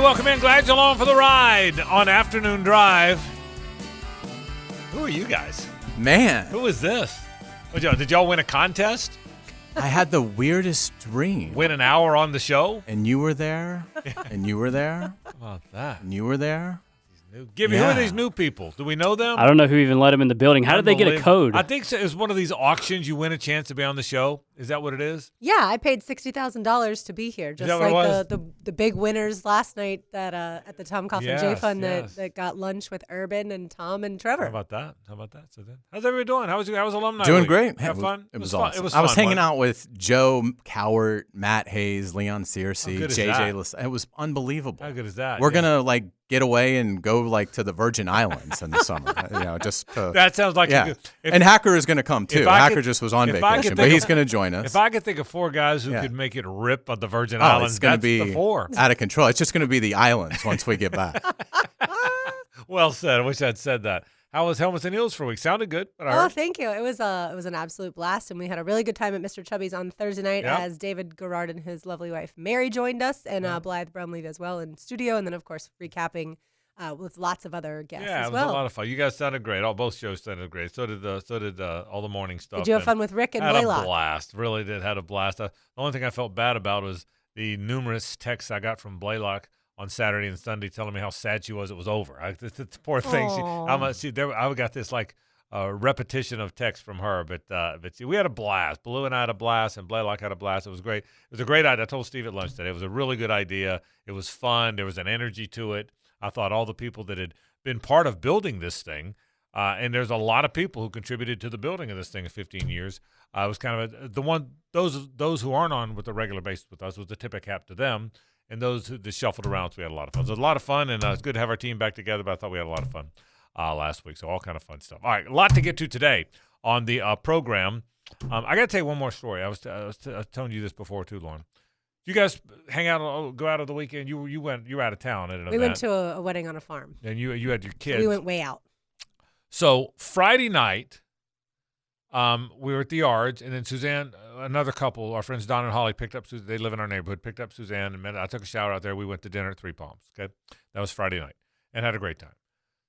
welcome in. Glad you're along for the ride on Afternoon Drive. Who are you guys? Man. Who is this? Did y'all win a contest? I had the weirdest dream. Win an hour on the show? And you were there. And you were there. How about that? And you were there. Give me, who are these new people? Do we know them? I don't know who even let them in the building. How did they get a code? I think it was one of these auctions. You win a chance to be on the show. Is that what it is? Yeah, I paid $60,000 to be here, just like the big winners last night that at the Tom Coughlin J Fund that got lunch with Urban and Tom and Trevor. How about that? So then, how's everybody doing? How was alumni Doing week? great. Have fun? It was fun. awesome. It was I was fun, hanging out with Joe Cowart, Matt Hayes, Leon Searcy, JJ. It was unbelievable. How good is that? We're gonna get away and go to the Virgin Islands in the summer. Just to, that sounds like a good. And Hacker is gonna come too. Hacker just was on vacation, but he's gonna join us. If I could think of four guys who could make it rip on the Virgin Islands, it's gonna be the four. Out of control. It's just gonna be the islands once we get back. Well said. I wish I'd said that. How was Helmets and Heels for a week? Sounded good. Thank you. It was an absolute blast, and we had a really good time at Mr. Chubby's on Thursday night as David Garrard and his lovely wife Mary joined us, and Blythe Brumley as well in studio, and then of course recapping with lots of other guests as well. Yeah, it was a lot of fun. You guys sounded great. Both shows sounded great. So did all the morning stuff. Did you have fun with Rick and Blaylock? Had a blast. Really did. Had a blast. The only thing I felt bad about was the numerous texts I got from Blaylock on Saturday and Sunday telling me how sad she was it was over. The poor thing. I got this repetition of text from her, but we had a blast. Blue and I had a blast, and Blaylock had a blast. It was great. It was a great idea. I told Steve at lunch today. It was a really good idea. It was fun. There was an energy to it. I thought all the people that had been part of building this thing, and there's a lot of people who contributed to the building of this thing in 15 years. It was kind of those who aren't on with a regular basis with us was the tip of cap to them, and those who just shuffled around. So we had a lot of fun. So it was a lot of fun, and it's good to have our team back together. But I thought we had a lot of fun last week. So all kind of fun stuff. All right, a lot to get to today on the program. I got to tell you one more story. I was telling you this before too, Lauren. You guys hang out, go out of the weekend. You were out of town at an event. We went to a wedding on a farm. And you had your kids. So we went way out. So Friday night, we were at the yards, and then Suzanne, another couple, our friends Don and Holly, picked up. They live in our neighborhood. Picked up Suzanne, and I took a shower out there. We went to dinner at Three Palms. Okay, that was Friday night, and had a great time.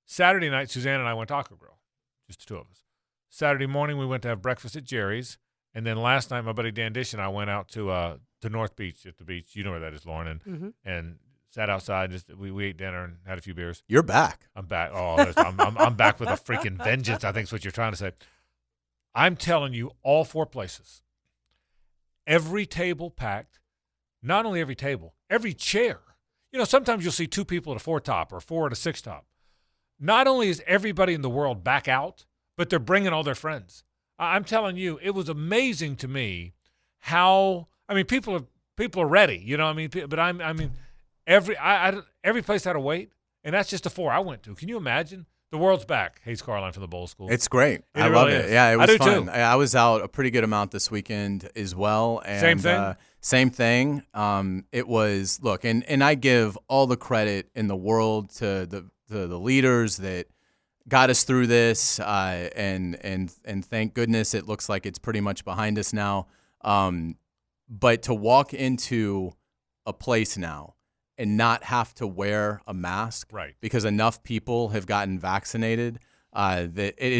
Saturday night, Suzanne and I went to Taco Grill, just the two of us. Saturday morning, we went to have breakfast at Jerry's, and then last night, my buddy Dan Dish and I went out to North Beach at the beach. You know where that is, Lauren, and sat outside. We ate dinner and had a few beers. You're back. I'm back. Oh, I'm back with a freaking vengeance, I think is what you're trying to say. I'm telling you, all four places, every table packed, not only every table, every chair. Sometimes you'll see two people at a 4-top or 4 at a 6-top. Not only is everybody in the world back out, but they're bringing all their friends. I'm telling you, it was amazing to me how, people are ready, but every place had a wait, and that's just the 4 I went to. Can you imagine? The world's back. Hayes Carline from the Bowl School. It's great. I love it. Yeah, it was fun. I was out a pretty good amount this weekend as well. And, same thing? Same thing. It was, look, and I give all the credit in the world to the leaders that got us through this, and thank goodness it looks like it's pretty much behind us now. But to walk into a place now and not have to wear a mask, right? Because enough people have gotten vaccinated, that it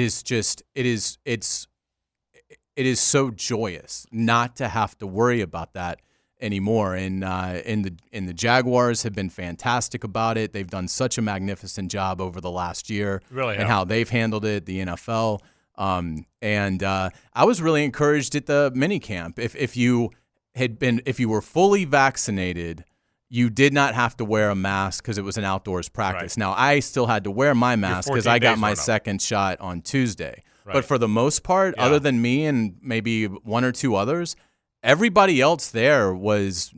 is so joyous not to have to worry about that anymore. And the Jaguars have been fantastic about it. They've done such a magnificent job over the last year, really, and how they've handled it. The NFL, and I was really encouraged at the mini camp. If you were fully vaccinated, you did not have to wear a mask because it was an outdoors practice. Right. Now, I still had to wear my mask because I got my second shot on Tuesday. Right. But for the most part, other than me and maybe one or two others, everybody else there was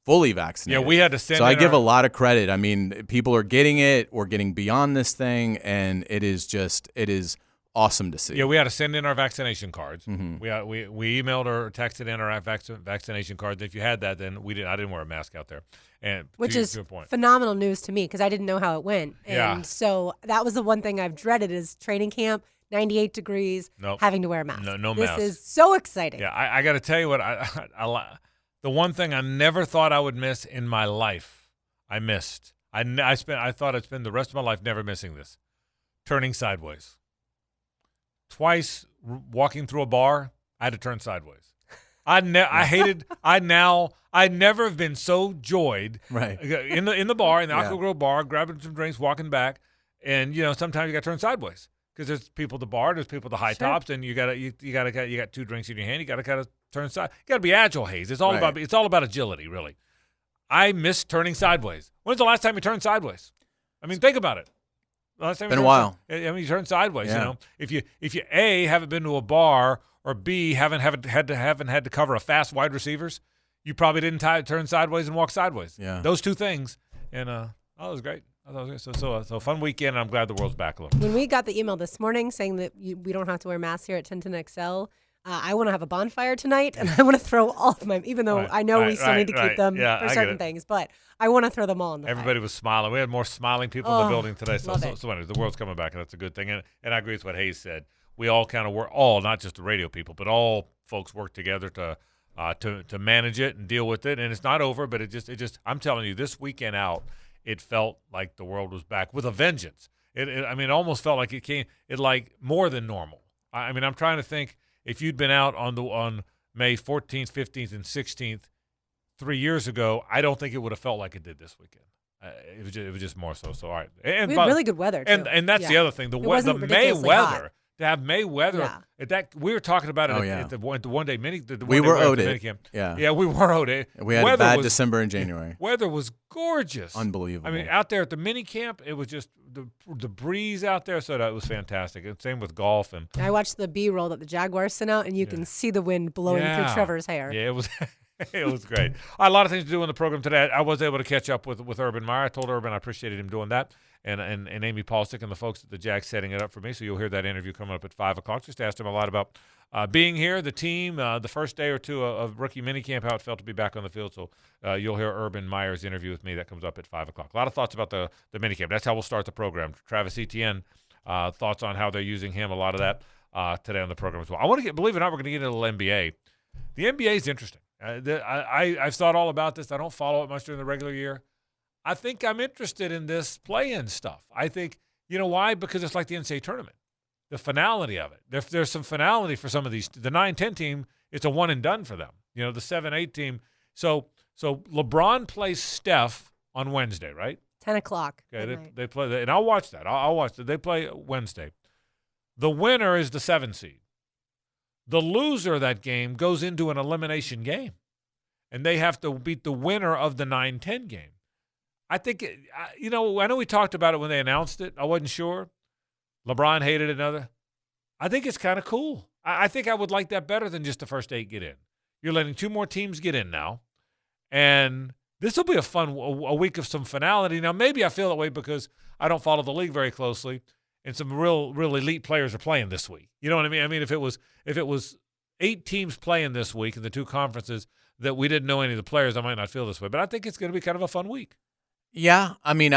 fully vaccinated. Yeah, we had to send. So I give a lot of credit. People are getting it. We're getting beyond this thing, and it is awesome to see. Yeah, we had to send in our vaccination cards. Mm-hmm. We emailed or texted in our vaccination cards. If you had that, then I didn't wear a mask out there. And which is phenomenal news to me because I didn't know how it went. And so that was the one thing I've dreaded is training camp, 98 degrees, having to wear a mask. No mask. This is so exciting. Yeah, I got to tell you what, the one thing I never thought I would miss in my life, I missed. I thought I'd spend the rest of my life never missing this. Turning sideways. Twice walking through a bar, I had to turn sideways. I never have been so joyed in the bar, in the Aqua Grove bar, grabbing some drinks, walking back, and sometimes you got to turn sideways because there's people at the bar, there's people at the high tops, and you got 2 drinks in your hand, you got to kind of turn side. You got to be agile, Hayes. It's all about agility, really. I miss turning sideways. When's the last time you turned sideways? I mean, think about it. Last time been a while. I mean, you turn sideways. If you A, haven't been to a bar, or B, haven't had to cover a fast wide receivers, you probably didn't turn sideways and walk sideways. Yeah, those 2 things, and it was great. I thought it was great. So fun weekend. And I'm glad the world's back a little. When we got the email this morning saying that we don't have to wear masks here at 1010XL, I want to have a bonfire tonight, and I want to throw all of my, even though I know we still need to keep them for certain things, but I want to throw them all in the Everybody fire. was smiling. We had more smiling people in the building today. So it. The world's coming back, and that's a good thing. And I agree with what Hayes said. We all kind of work, not just the radio people, but all folks work together to manage it and deal with it. And it's not over, but it just I'm telling you, this weekend out, it felt like the world was back with a vengeance. It almost felt like it like more than normal. I mean, I'm trying to think. If you'd been out on May 14th, 15th, and 16th 3 years ago, I don't think it would have felt like it did this weekend. It was just more so. So all right, and we had really good weather too. And that's the other thing. The May weather. To have May weather, we were talking about it at the one day mini. We were owed it. Yeah, we were owed it. We had a bad December and January. Weather was gorgeous, unbelievable. I mean, out there at the mini camp, it was just the breeze out there, so that was fantastic. And same with golf. And I watched the B-roll that the Jaguars sent out, and you can see the wind blowing through Trevor's hair. Yeah, it was. It was great. A lot of things to do in the program today. I was able to catch up with Urban Meyer. I told Urban I appreciated him doing that, and Amy Paulsick and the folks at the Jags setting it up for me. So you'll hear that interview coming up at 5 o'clock. Just asked him a lot about being here, the team, the first day or two of rookie minicamp, how it felt to be back on the field. So you'll hear Urban Meyer's interview with me. That comes up at 5 o'clock. A lot of thoughts about the minicamp. That's how we'll start the program. Travis Etienne, thoughts on how they're using him, a lot of that today on the program as well. I want to believe it or not, we're going to get into the NBA. The NBA is interesting. I've thought all about this. I don't follow it much during the regular year. I think I'm interested in this play-in stuff. I think, you know why? Because it's like the NCAA tournament. The finality of it. There's some finality for some of these. The 9-10 team, it's a one and done for them. The 7-8 team. So LeBron plays Steph on Wednesday, right? 10 o'clock. Okay, they play, and I'll watch that. I'll watch that. They play Wednesday. The winner is the 7 seed. The loser of that game goes into an elimination game, and they have to beat the winner of the 9-10 game. I think, I know we talked about it when they announced it. I wasn't sure. LeBron hated another. I think it's kind of cool. I think I would like that better than just the first 8 get in. You're letting 2 more teams get in now, and this will be a week of some finality. Now, maybe I feel that way because I don't follow the league very closely, and some real elite players are playing this week. You know what I mean? I mean, if it was 8 teams playing this week in the 2 conferences that we didn't know any of the players, I might not feel this way. But I think it's going to be kind of a fun week. Yeah, I mean,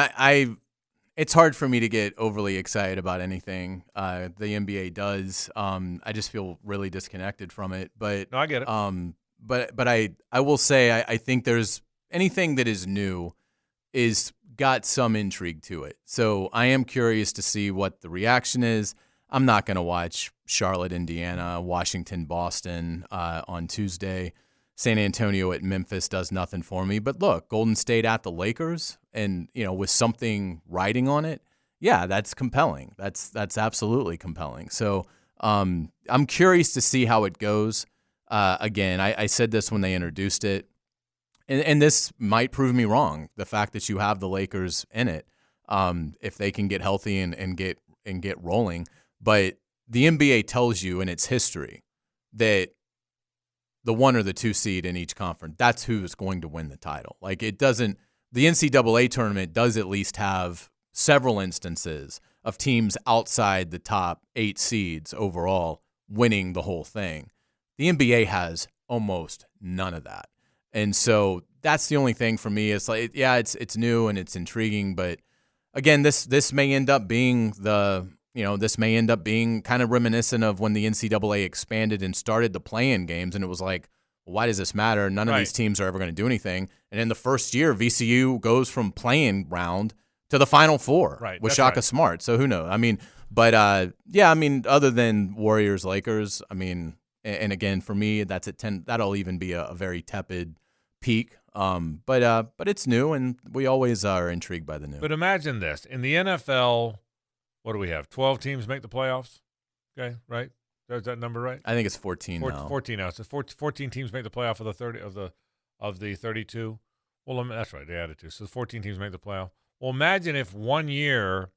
it's hard for me to get overly excited about anything the NBA does. I just feel really disconnected from it. But no, I get it. But I will say I think there's anything that is new is got some intrigue to it. So I am curious to see what the reaction is. I'm not going to watch Charlotte, Indiana, Washington, Boston on Tuesday. San Antonio at Memphis does nothing for me. But look, Golden State at the Lakers, and with something riding on it, yeah, that's compelling. That's absolutely compelling. So I'm curious to see how it goes. Again, I said this when they introduced it, and this might prove me wrong. The fact that you have the Lakers in it, if they can get healthy and get rolling, but the NBA tells you in its history that the 1 or the 2 seed in each conference, that's who's going to win the title. Like it doesn't. The NCAA tournament does at least have several instances of teams outside the top 8 seeds overall winning the whole thing. The NBA has almost none of that. And so that's the only thing for me. It's like, yeah, it's new and it's intriguing, but again, this may end up being this may end up being kind of reminiscent of when the NCAA expanded and started the play-in games, and it was like, why does this matter? None of these teams are ever going to do anything. And in the first year, VCU goes from playing round to the Final Four with Shaka Smart. So who knows? I mean, but other than Warriors, Lakers, I mean, and again, for me, that's at 10. That'll even be a very tepid peak. But it's new, and we always are intrigued by the new. But imagine this. In the NFL, what do we have? 12 teams make the playoffs? Okay, right? Is that number right? I think it's 14 now. 14 now. So 14 teams make the playoff of the 32. Well, that's right. They added 2. So 14 teams make the playoff. Well, imagine if one year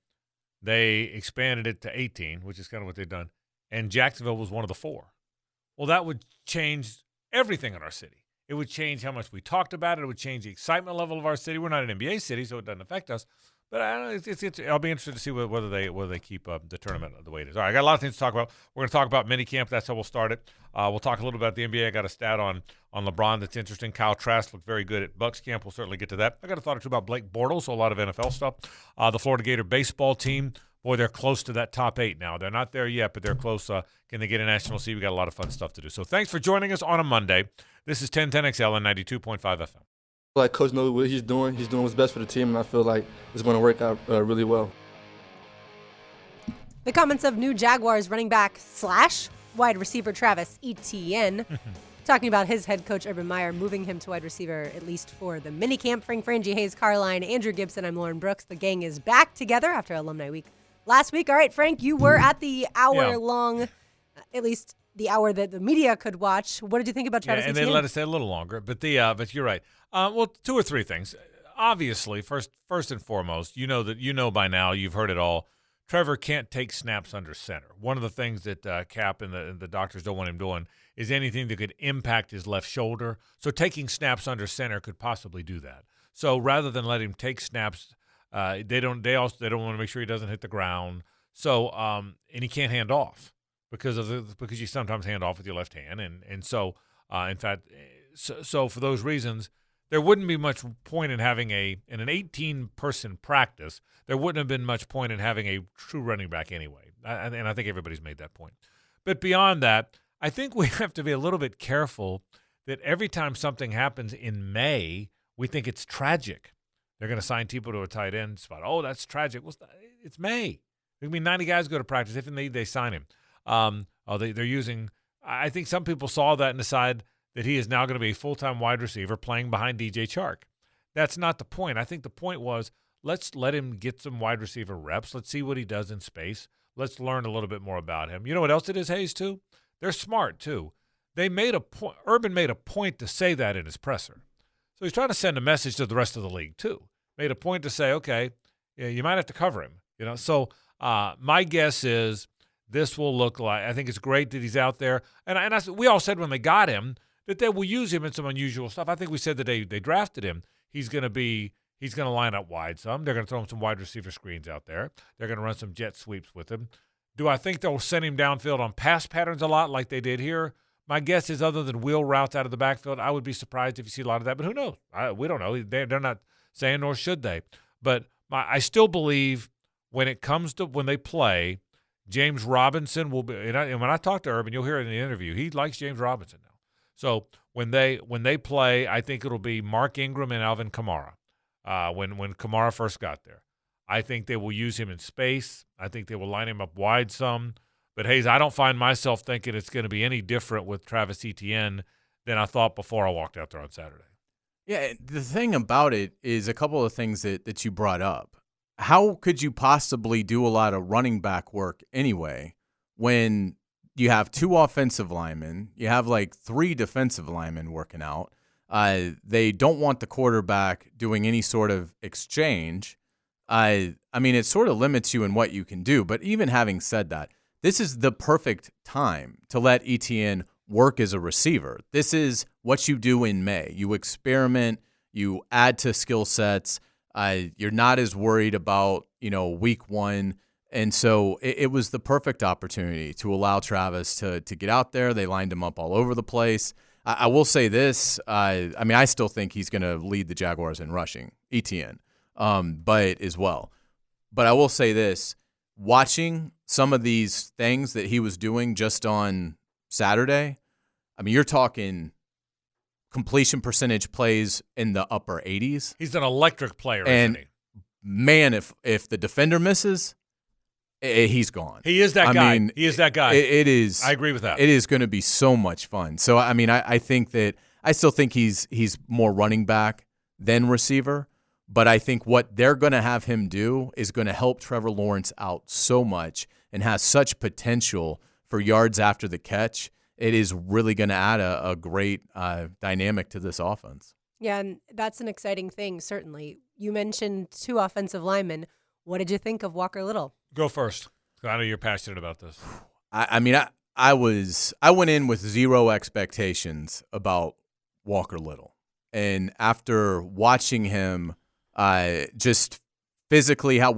they expanded it to 18, which is kind of what they've done, and Jacksonville was one of the 4. Well, that would change everything in our city. It would change how much we talked about it. It would change the excitement level of our city. We're not an NBA city, so it doesn't affect us. But I'll be interested to see whether they keep the tournament the way it is. All right, I got a lot of things to talk about. We're going to talk about minicamp. That's how we'll start it. We'll talk a little about the NBA. I got a stat on LeBron that's interesting. Kyle Trask looked very good at Bucks camp. We'll certainly get to that. I got a thought or two about Blake Bortles, so a lot of NFL stuff. The Florida Gator baseball team, boy, they're close to that top 8 now. They're not there yet, but they're close. Can they get a national seed? We got a lot of fun stuff to do. So thanks for joining us on a Monday. This is 1010XL and 92.5 FM. Like Coach knows what he's doing. He's doing what's best for the team, and I feel like it's going to work out really well. The comments of new Jaguars running back / wide receiver Travis Etienne, talking about his head coach Urban Meyer moving him to wide receiver at least for the minicamp. Frangie, Hayes, Carline, Andrew Gibson, I'm Lauren Brooks. The gang is back together after Alumni Week last week. All right, Frank, you were at the hour-long, at least the hour that the media could watch. What did you think about Travis Etienne? And they let us stay a little longer, but you're right. Well, 2 or 3 things. Obviously, first and foremost, you know by now, you've heard it all. Trevor can't take snaps under center. One of the things that Cap and the doctors don't want him doing is anything that could impact his left shoulder. So taking snaps under center could possibly do that. So rather than let him take snaps, they don't want to make sure he doesn't hit the ground. So and he can't hand off because you sometimes hand off with your left hand, and so in fact, so for those reasons, there wouldn't be much point in having in an 18-person practice. There wouldn't have been much point in having a true running back anyway, and I think everybody's made that point. But beyond that, I think we have to be a little bit careful that every time something happens in May, we think it's tragic. They're going to sign people to a tight end spot. Oh, that's tragic. Well, it's May. I mean, 90 guys go to practice. If they sign him. They're using – I think some people saw that and decide that he is now going to be a full-time wide receiver playing behind DJ Chark. That's not the point. I think the point was let's let him get some wide receiver reps. Let's see what he does in space. Let's learn a little bit more about him. You know what else it is, Hayes, too? They're smart, too. They made a point. Urban made a point to say that in his presser. So he's trying to send a message to the rest of the league, too. Made a point to say, okay, you might have to cover him. So my guess is this will look like – I think it's great that he's out there. And we all said when they got him that they will use him in some unusual stuff. I think we said that they drafted him. He's going to line up wide some. They're going to throw him some wide receiver screens out there. They're going to run some jet sweeps with him. Do I think they'll send him downfield on pass patterns a lot like they did here? My guess is other than wheel routes out of the backfield, I would be surprised if you see a lot of that. But who knows? We don't know. They're not saying, nor should they. But I still believe when it comes to when they play, James Robinson will be. And when I talk to Urban, you'll hear it in the interview. He likes James Robinson now. So when they play, I think it'll be Mark Ingram and Alvin Kamara. When Kamara first got there, I think they will use him in space. I think they will line him up wide some. But, Hayes, I don't find myself thinking it's going to be any different with Travis Etienne than I thought before I walked out there on Saturday. Yeah, the thing about it is a couple of things that you brought up. How could you possibly do a lot of running back work anyway when you have 2 offensive linemen, you have like 3 defensive linemen working out, they don't want the quarterback doing any sort of exchange. I mean, it sort of limits you in what you can do. But even having said that, this is the perfect time to let Etienne work as a receiver. This is what you do in May. You experiment, you add to skill sets. You're not as worried about, week 1. And so it was the perfect opportunity to allow Travis to get out there. They lined him up all over the place. I will say this. I still think he's going to lead the Jaguars in rushing, Etienne, but as well. But I will say this. Watching some of these things that he was doing just on Saturday, you're talking completion percentage plays in the upper 80s. He's an electric player, And isn't he? man, if the defender misses, he's gone. He is that guy. He is that guy. It is. I agree with that. It is going to be so much fun. So I mean, I think that I still think he's more running back than receiver, but I think what they're going to have him do is going to help Trevor Lawrence out so much and has such potential for yards after the catch. It is really going to add a great dynamic to this offense. Yeah, and that's an exciting thing, certainly. You mentioned 2 offensive linemen. What did you think of Walker Little? Go first. I know you're passionate about this. I mean, I went in with zero expectations about Walker Little. And after watching him just physically how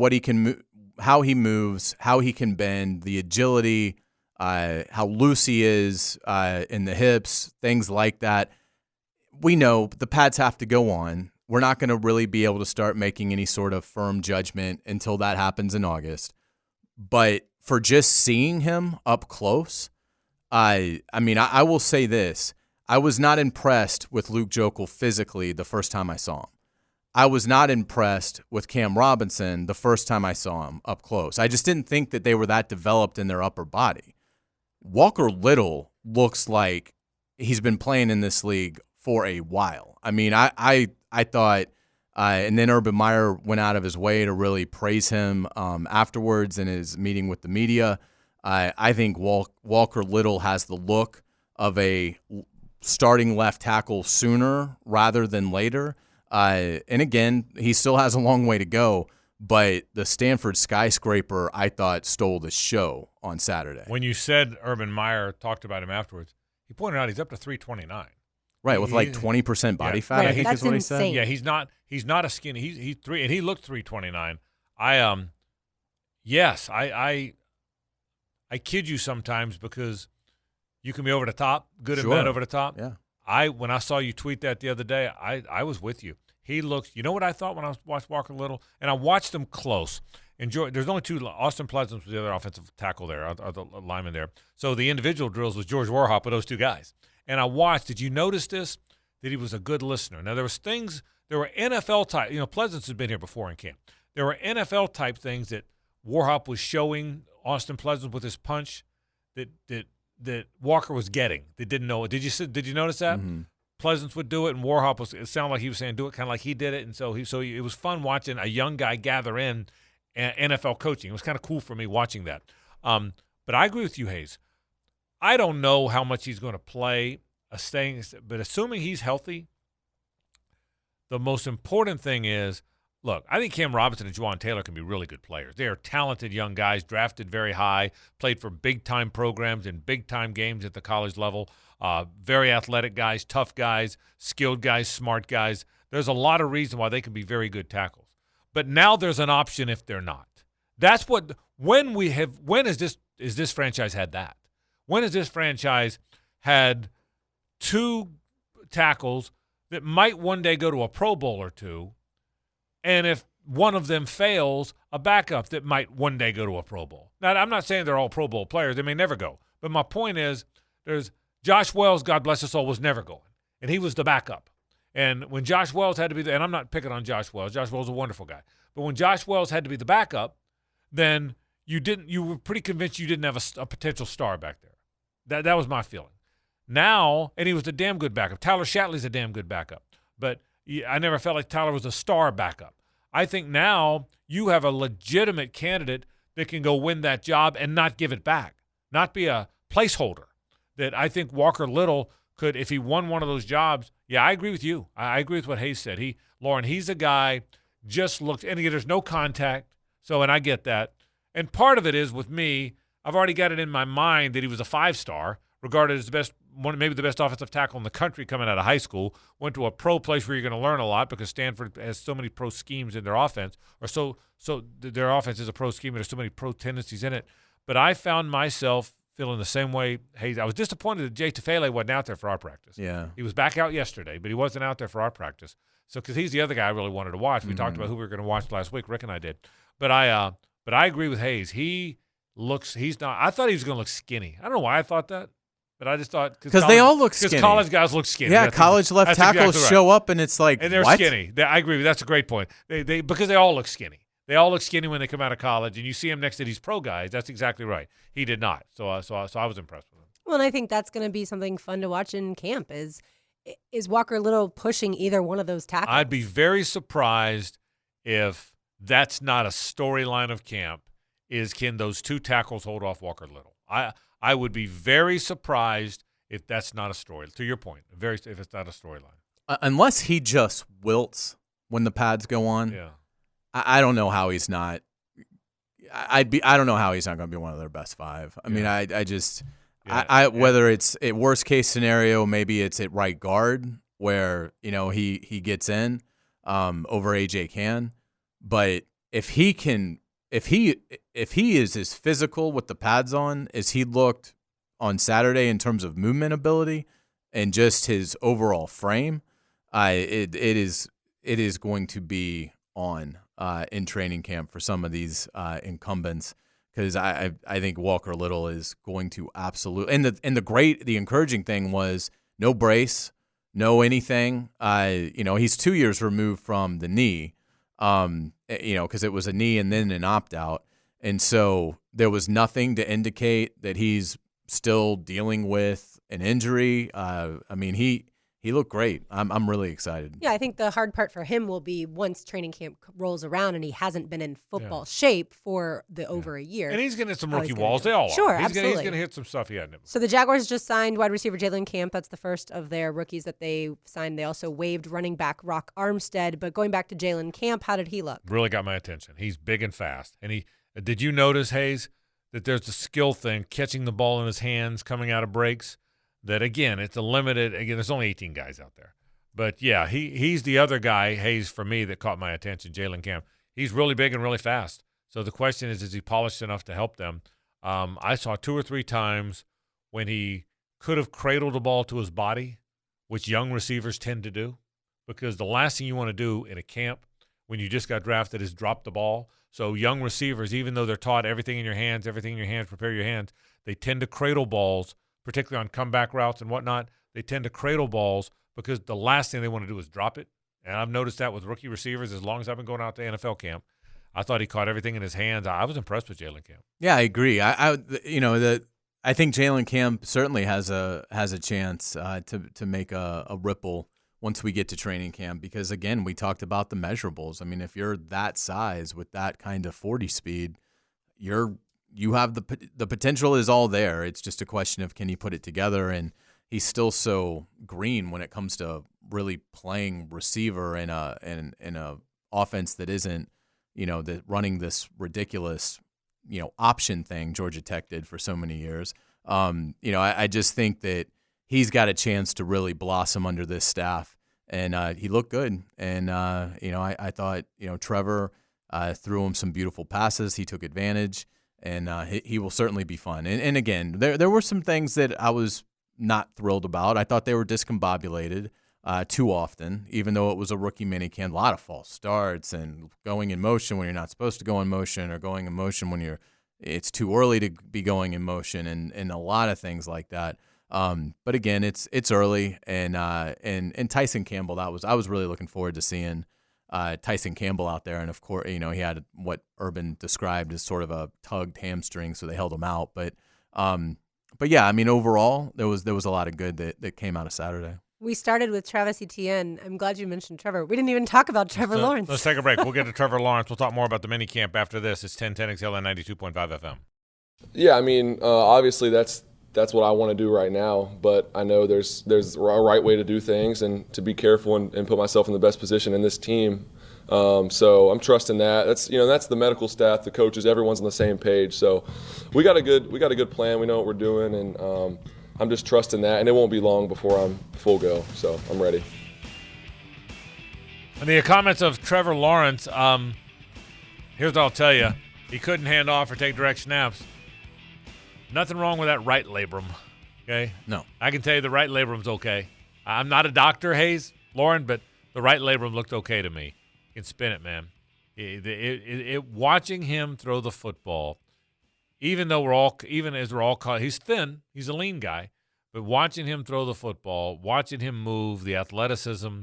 he moves, how he can bend, the agility, how loose he is in the hips, things like that. We know the pads have to go on. We're not going to really be able to start making any sort of firm judgment until that happens in August. But for just seeing him up close, I will say this. I was not impressed with Luke Joeckel physically the first time I saw him. I was not impressed with Cam Robinson the first time I saw him up close. I just didn't think that they were that developed in their upper body. Walker Little looks like he's been playing in this league for a while. I mean, I thought, and then Urban Meyer went out of his way to really praise him afterwards in his meeting with the media. I think Walker Little has the look of a starting left tackle sooner rather than later. And again, he still has a long way to go, but the Stanford skyscraper, I thought, stole the show on Saturday. When you said Urban Meyer talked about him afterwards, he pointed out he's up to 329. Right, with like 20% body fat, I think that's is what he insane. said. Yeah, he's not a skinny. He's 3, and he looked 329. I kid you sometimes because you can be over the top, good and bad over the top. Yeah. When I saw you tweet that the other day, I was with you. He looks. You know what I thought when I watched Walker Little, and I watched him close. There's only 2. Austin Pleasant was the other offensive tackle there, or the lineman there. So the individual drills was George Warhop with those 2 guys. And I watched. Did you notice this? That he was a good listener. Now there were NFL type. Pleasance has been here before in camp. There were NFL type things that Warhop was showing Austin Pleasant with his punch that Walker was getting. They didn't know it. Did you notice that? Mm-hmm. Pleasance would do it, and Warhop it sounded like he was saying do it kind of like he did it, and so it was fun watching a young guy gather in NFL coaching. It was kind of cool for me watching that. But I agree with you, Hayes. I don't know how much he's going to play, but assuming he's healthy, the most important thing is, look, I think Cam Robinson and Juwan Taylor can be really good players. They are talented young guys, drafted very high, played for big-time programs in big-time games at the college level, very athletic guys, tough guys, skilled guys, smart guys. There's a lot of reason why they can be very good tackles. But now there's an option if they're not. That's when has this franchise had that? When has this franchise had 2 tackles that might one day go to a Pro Bowl or 2, and if one of them fails, a backup that might one day go to a Pro Bowl? Now, I'm not saying they're all Pro Bowl players. They may never go. But my point is there's Josh Wells, God bless his soul, was never going, and he was the backup. And when Josh Wells had to be and I'm not picking on Josh Wells. Josh Wells is a wonderful guy. But when Josh Wells had to be the backup, then you were pretty convinced you didn't have a potential star back there. That was my feeling. Now, and he was a damn good backup. Tyler Shatley's a damn good backup. But I never felt like Tyler was a star backup. I think now you have a legitimate candidate that can go win that job and not give it back, not be a placeholder. That I think Walker Little could, if he won one of those jobs. Yeah, I agree with you. I agree with what Hayes said. He's a guy, just looks, and again, there's no contact. So, and I get that. And part of it is with me, I've already got it in my mind that he was a 5-star, regarded as maybe the best offensive tackle in the country coming out of high school. Went to a pro place where you're going to learn a lot because Stanford has so many pro schemes in their offense, or so their offense is a pro scheme and there's so many pro tendencies in it. But I found myself feeling the same way. Hey, I was disappointed that Jay Tufele wasn't out there for our practice. Yeah, he was back out yesterday, but he wasn't out there for our practice. So because he's the other guy I really wanted to watch. We talked about who we were going to watch last week. Rick and I did. But I agree with Hayes. He's not. I thought he was going to look skinny. I don't know why I thought that, But I just thought because they all look skinny. Because college guys look skinny. Yeah, college left tackles exactly right. show up and it's like, and they're what? skinny. I agree with you. That's a great point. They because they all look skinny. They all look skinny when they come out of college, and you see them next to these pro guys. That's exactly right. He did not. So I was impressed with him. Well, and I think that's going to be something fun to watch in camp. Is Walker Little pushing either one of those tackles? I'd be very surprised if that's not a storyline of camp. Can those two tackles hold off Walker Little? I would be very surprised if that's not a story. To your point, if it's not a storyline. Unless he just wilts when the pads go on. Yeah. I don't know how he's not. I don't know how he's not going to be one of their best five. I mean, I just. Yeah. Whether it's at worst case scenario, maybe it's at right guard where he gets in over AJ Can, but if he is as physical with the pads on as he looked on Saturday in terms of movement ability and just his overall frame, it is going to be on in training camp for some of these incumbents. Because I think Walker Little is going to absolutely, and the encouraging thing was no brace, no anything. He's 2 years removed from the knee, because it was a knee and then an opt out, and so there was nothing to indicate that he's still dealing with an injury. He looked great. I'm really excited. Yeah, I think the hard part for him will be once training camp rolls around and he hasn't been in football shape for over a year. And he's going to hit some rookie walls. They all are. Sure, absolutely. He's going to hit some stuff he hadn't. So the Jaguars just signed wide receiver Jalen Camp. That's the first of their rookies that they signed. They also waived running back Rock Armstead. But going back to Jalen Camp, how did he look? Really got my attention. He's big and fast. And did you notice, Hayes, that there's a skill thing, catching the ball in his hands, coming out of breaks? That, again, it's a limited – again, there's only 18 guys out there. But, yeah, he's the other guy, Hayes, for me, that caught my attention, Jalen Camp. He's really big and really fast. So the question is he polished enough to help them? I saw 2 or 3 times when he could have cradled the ball to his body, which young receivers tend to do, because the last thing you want to do in a camp when you just got drafted is drop the ball. So young receivers, even though they're taught everything in your hands, prepare your hands, they tend to cradle balls, particularly on comeback routes and whatnot. They tend to cradle balls because the last thing they want to do is drop it. And I've noticed that with rookie receivers as long as I've been going out to NFL camp. I thought he caught everything in his hands. I was impressed with Jalen Camp. Yeah, I agree. I think Jalen Camp certainly has a chance to make a ripple once we get to training camp, because again, we talked about the measurables. I mean, if you're that size with that kind of 40 speed, you have the potential is all there. It's just a question of can he put it together, and he's still so green when it comes to really playing receiver in a offense that isn't, that running this ridiculous, option thing Georgia Tech did for so many years. I just think that he's got a chance to really blossom under this staff, and he looked good. And I thought Trevor threw him some beautiful passes. He took advantage, and he will certainly be fun. And again, there were some things that I was not thrilled about. I thought they were discombobulated too often, even though it was a rookie minicamp. A lot of false starts and going in motion when you're not supposed to go in motion, or going in motion when it's too early to be going in motion, and a lot of things like that. But again, it's early, and Tyson Campbell, I was really looking forward to seeing Tyson Campbell out there, and of course, he had what Urban described as sort of a tugged hamstring, so they held him out. But yeah, I mean, overall, there was a lot of good that came out of Saturday. We started with Travis Etienne. I'm glad you mentioned Trevor. We didn't even talk about Trevor Lawrence. Let's take a break. We'll get to Trevor Lawrence. We'll talk more about the minicamp after this. It's 1010 XLN 92.5 FM. Yeah, I mean, obviously that's what I want to do right now, but I know there's a right way to do things and to be careful and put myself in the best position in this team. So I'm trusting that. That's the medical staff, the coaches, everyone's on the same page. So we got a good plan. We know what we're doing, and I'm just trusting that, and it won't be long before I'm full go. So I'm ready. And the comments of Trevor Lawrence, here's what I'll tell you. He couldn't hand off or take direct snaps. Nothing wrong with that right labrum, okay? No. I can tell you the right labrum's okay. I'm not a doctor, Hayes, Lauren, but the right labrum looked okay to me. You can spin it, man. Watching him throw the football, even as we're all caught, he's thin, he's a lean guy, But watching him throw the football, watching him move, the athleticism,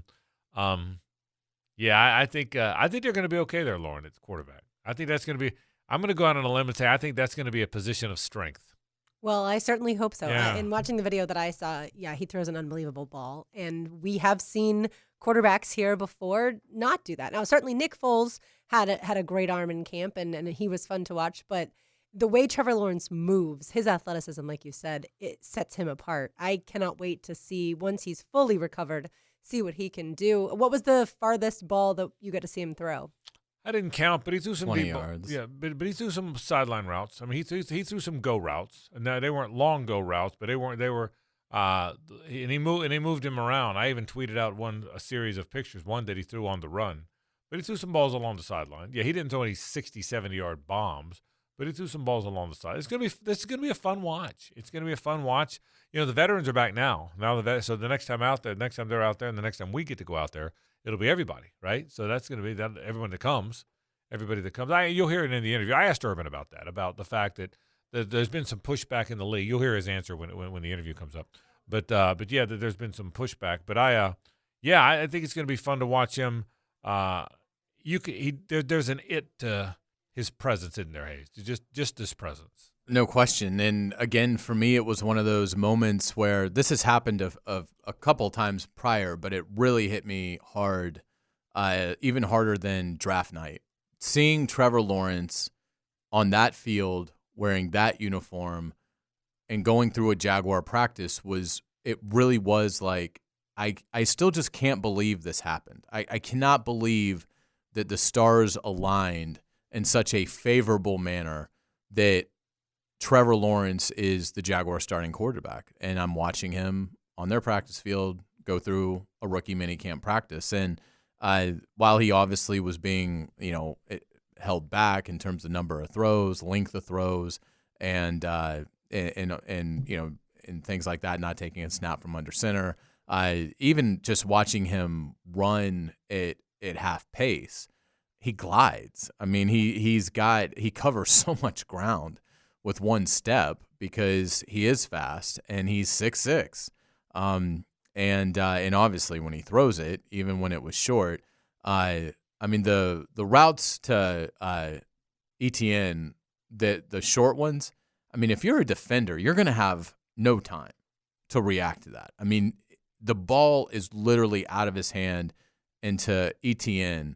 I think they're going to be okay there, Lauren, at the quarterback. I think that's going to be – I'm going to go out on a limb and say I think that's going to be a position of strength. Well, I certainly hope so. Yeah. In watching the video that I saw, he throws an unbelievable ball. And we have seen quarterbacks here before not do that. Now, certainly Nick Foles had a great arm in camp, and he was fun to watch. But the way Trevor Lawrence moves, his athleticism, like you said, it sets him apart. I cannot wait to see, once he's fully recovered, see what he can do. What was the farthest ball that you got to see him throw? I didn't count, but he threw some 20 deep yards. Yeah, but he threw some sideline routes. I mean, he threw some go routes. And they weren't long go routes, but they were. And he moved him around. I even tweeted out a series of pictures. One that he threw on the run, but he threw some balls along the sideline. Yeah, he didn't throw any 60, 70-yard bombs, but he threw some balls along the side. This is gonna be a fun watch. It's gonna be a fun watch. You know, the veterans are back now. So the next time they're out there, and the next time we get to go out there, it'll be everybody, right? So that's going to be everybody that comes. You'll hear it in the interview. I asked Urban about that, about the fact that there's been some pushback in the league. You'll hear his answer when the interview comes up. But there's been some pushback. But I think it's going to be fun to watch him. There's an it to his presence in there, Hayes. Just his presence. No question. And again, for me, it was one of those moments where this has happened a couple times prior, but it really hit me hard, even harder than draft night. Seeing Trevor Lawrence on that field wearing that uniform and going through a Jaguar practice really was like, I still just can't believe this happened. I cannot believe that the stars aligned in such a favorable manner that Trevor Lawrence is the Jaguar starting quarterback, and I'm watching him on their practice field go through a rookie minicamp practice. And while he obviously was being, held back in terms of number of throws, length of throws, and things like that, not taking a snap from under center, even just watching him run at half pace, he glides. I mean, he covers so much ground with one step because he is fast and he's 6'6". And obviously when he throws it, even when it was short, I mean the routes to ETN, the short ones, I mean, if you're a defender, you're going to have no time to react to that. I mean, the ball is literally out of his hand into ETN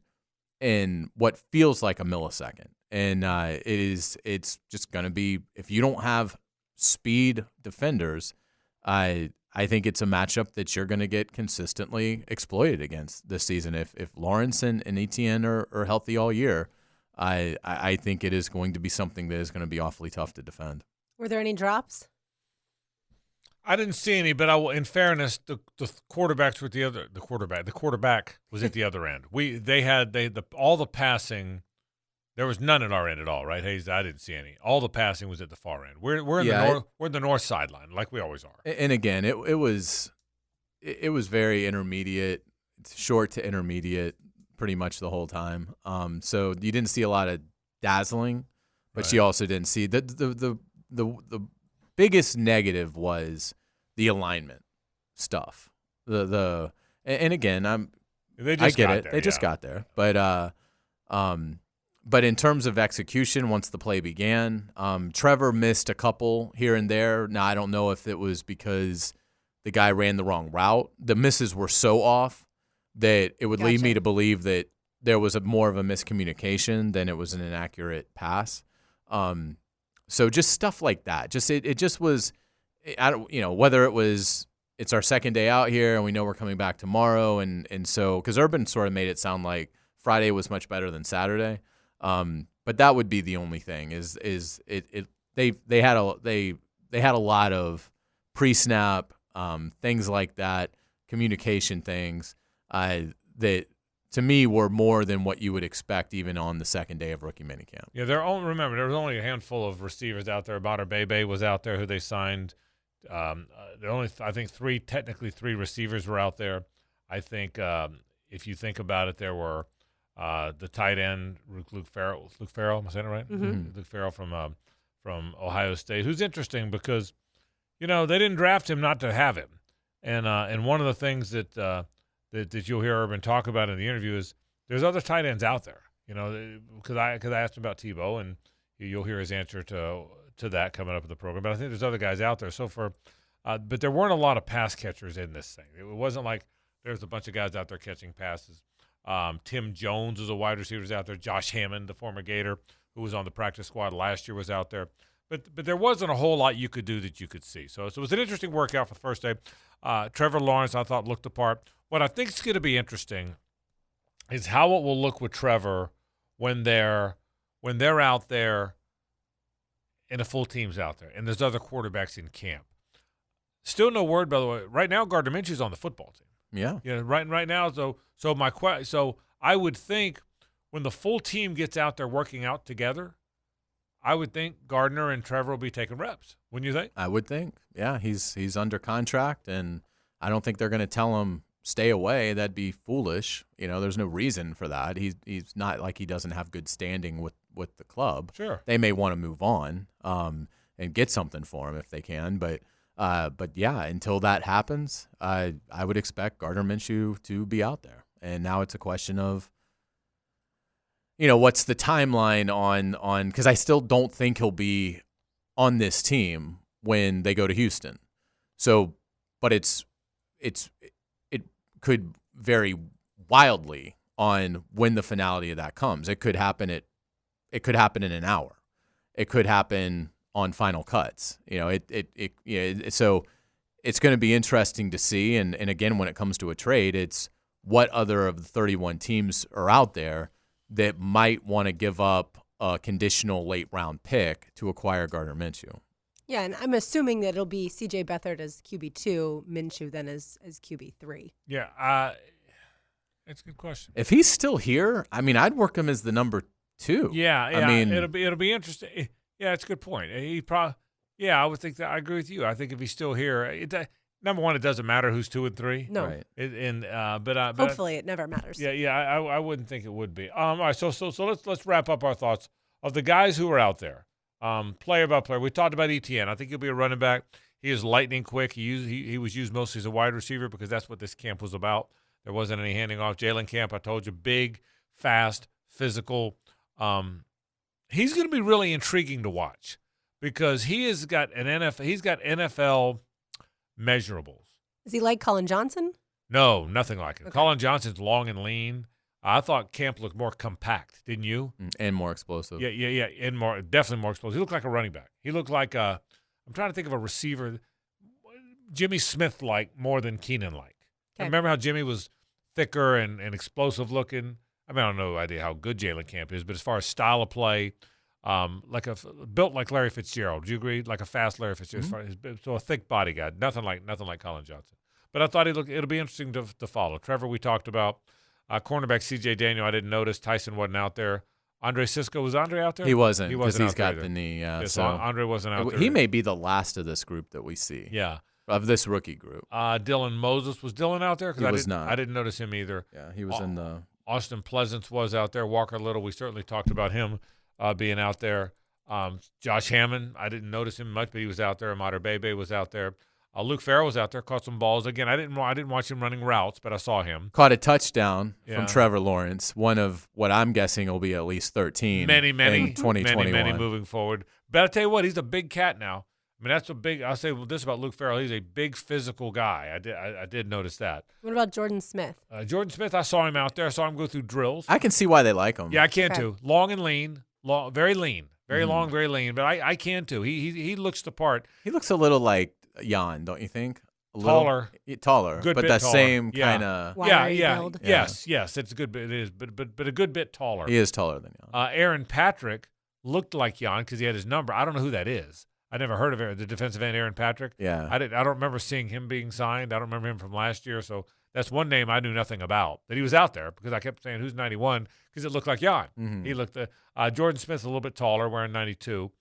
in what feels like a millisecond. And it's just going to be, if you don't have speed defenders, I think it's a matchup that you're going to get consistently exploited against this season. If Lawrence and Etienne are healthy all year, I think it is going to be something that is going to be awfully tough to defend. Were there any drops? I didn't see any, but in fairness, the quarterbacks were at the other. The quarterback was at the other end. All the passing. There was none at our end at all, right, Hayes? I didn't see any. All the passing was at the far end. We're in the north sideline, like we always are. And again, it was very intermediate, short to intermediate, pretty much the whole time. So you didn't see a lot of dazzling, but you also didn't see the biggest negative was the alignment stuff. And again, I get it. They just got there, But in terms of execution, once the play began, Trevor missed a couple here and there. Now, I don't know if it was because the guy ran the wrong route. The misses were so off that it would lead me to believe that there was more of a miscommunication than it was an inaccurate pass. So just stuff like that. It just was, whether it was it's our second day out here and we know we're coming back tomorrow, and so because Urban sort of made it sound like Friday was much better than Saturday. But that would be the only thing they had a lot of pre-snap things like that, communication things that to me were more than what you would expect even on the second day of rookie minicamp. Yeah, there was only a handful of receivers out there. Badr Bebe was out there who they signed. There only I think three receivers were out there. I think if you think about it, there were. The tight end Luke Farrell. Am I saying it right? Mm-hmm. Luke Farrell from Ohio State, who's interesting because they didn't draft him not to have him. And one of the things that you'll hear Urban talk about in the interview is there's other tight ends out there. Because I asked him about Tebow, and you'll hear his answer to that coming up in the program. But I think there's other guys out there. So but there weren't a lot of pass catchers in this thing. It wasn't like there's a bunch of guys out there catching passes. Tim Jones was a wide receiver was out there. Josh Hammond, the former Gator, who was on the practice squad last year, was out there. But there wasn't a whole lot you could do that you could see. So it was an interesting workout for the first day. Trevor Lawrence, I thought, looked the part. What I think is going to be interesting is how it will look with Trevor when they're out there and the full team's out there and there's other quarterbacks in camp. Still no word, by the way. Right now, Gardner Minshew's on the football team. Yeah. Right now. So I would think when the full team gets out there working out together, I would think Gardner and Trevor will be taking reps. Wouldn't you think? I would think. Yeah, he's under contract, and I don't think they're going to tell him stay away. That'd be foolish. There's no reason for that. He's not like he doesn't have good standing with the club. Sure. They may want to move on and get something for him if they can, but yeah, until that happens, I would expect Gardner Minshew to be out there. And now it's a question of, what's the timeline on because I still don't think he'll be on this team when they go to Houston. So, but it could vary wildly on when the finality of that comes. It could happen in an hour. It could happen on final cuts. So it's going to be interesting to see. And again, when it comes to a trade, it's what other of the 31 teams are out there that might want to give up a conditional late round pick to acquire Gardner Minshew. Yeah, and I'm assuming that it'll be C.J. Beathard as QB2, Minshew then as QB3. Yeah, it's a good question. If he's still here, I'd work him as the number 2. Yeah. It'll be interesting. Yeah, it's a good point. I would think that. I agree with you. I think if he's still here, number one, it doesn't matter who's 2 and 3. No. Right. But hopefully it never matters. Yeah. I wouldn't think it would be. All right. So let's wrap up our thoughts of the guys who are out there. Player by player. We talked about Etienne. I think he'll be a running back. He is lightning quick. He was used mostly as a wide receiver because that's what this camp was about. There wasn't any handing off. Jalen Camp, I told you, big, fast, physical. He's going to be really intriguing to watch because he's got NFL measurables. Is he like Colin Johnson? No, nothing like it. Okay. Colin Johnson's long and lean. I thought Camp looked more compact, didn't you? And more explosive. Yeah, and definitely more explosive. He looked like a running back. He looked like I'm trying to think of a receiver, Jimmy Smith-like more than Keenan-like. Okay. Remember how Jimmy was thicker and explosive looking? I have no idea how good Jalen Camp is, but as far as style of play, built like Larry Fitzgerald. Do you agree? Like a fast Larry Fitzgerald. Mm-hmm. So a thick body guy. Nothing like Colin Johnson. But I thought it'll be interesting to follow. Trevor, we talked about. Cornerback C.J. Daniel, I didn't notice. Tyson wasn't out there. Andre Cisco, was Andre out there? He wasn't because he's out there got the knee. so Andre wasn't out there. He may be the last of this group that we see. Yeah. Of this rookie group. Dylan Moses. Was Dylan out there? He was not. I didn't notice him either. Yeah, he was in the... Austin Pleasance was out there. Walker Little, we certainly talked about him being out there. Josh Hammond, I didn't notice him much, but he was out there. Mater Bebe was out there. Luke Farrell was out there, caught some balls. Again, I didn't watch him running routes, but I saw him. Caught a touchdown from Trevor Lawrence, one of what I'm guessing will be at least 13 many, in 2021. Many moving forward. But I'll tell you what, he's a big cat now. That's I'll say this about Luke Farrell. He's a big physical guy. I did notice that. What about Jordan Smith? Jordan Smith, I saw him out there. I saw him go through drills. I can see why they like him. Yeah, I can too. Long and lean. Very lean. Very long, very lean. But I can too. He looks the part. He looks a little like Jan, don't you think? Taller. Taller. Good but bit that taller. same kind of... Build. Yes, it's a good bit. It is, but a good bit taller. He is taller than Jan. Aaron Patrick looked like Jan because he had his number. I don't know who that is. I never heard of the defensive end Aaron Patrick. Yeah. I don't remember seeing him being signed. I don't remember him from last year. So that's one name I knew nothing about. That he was out there because I kept saying who's 91 because it looked like Jan. Mm-hmm. He looked. Jordan Smith's a little bit taller, wearing 92.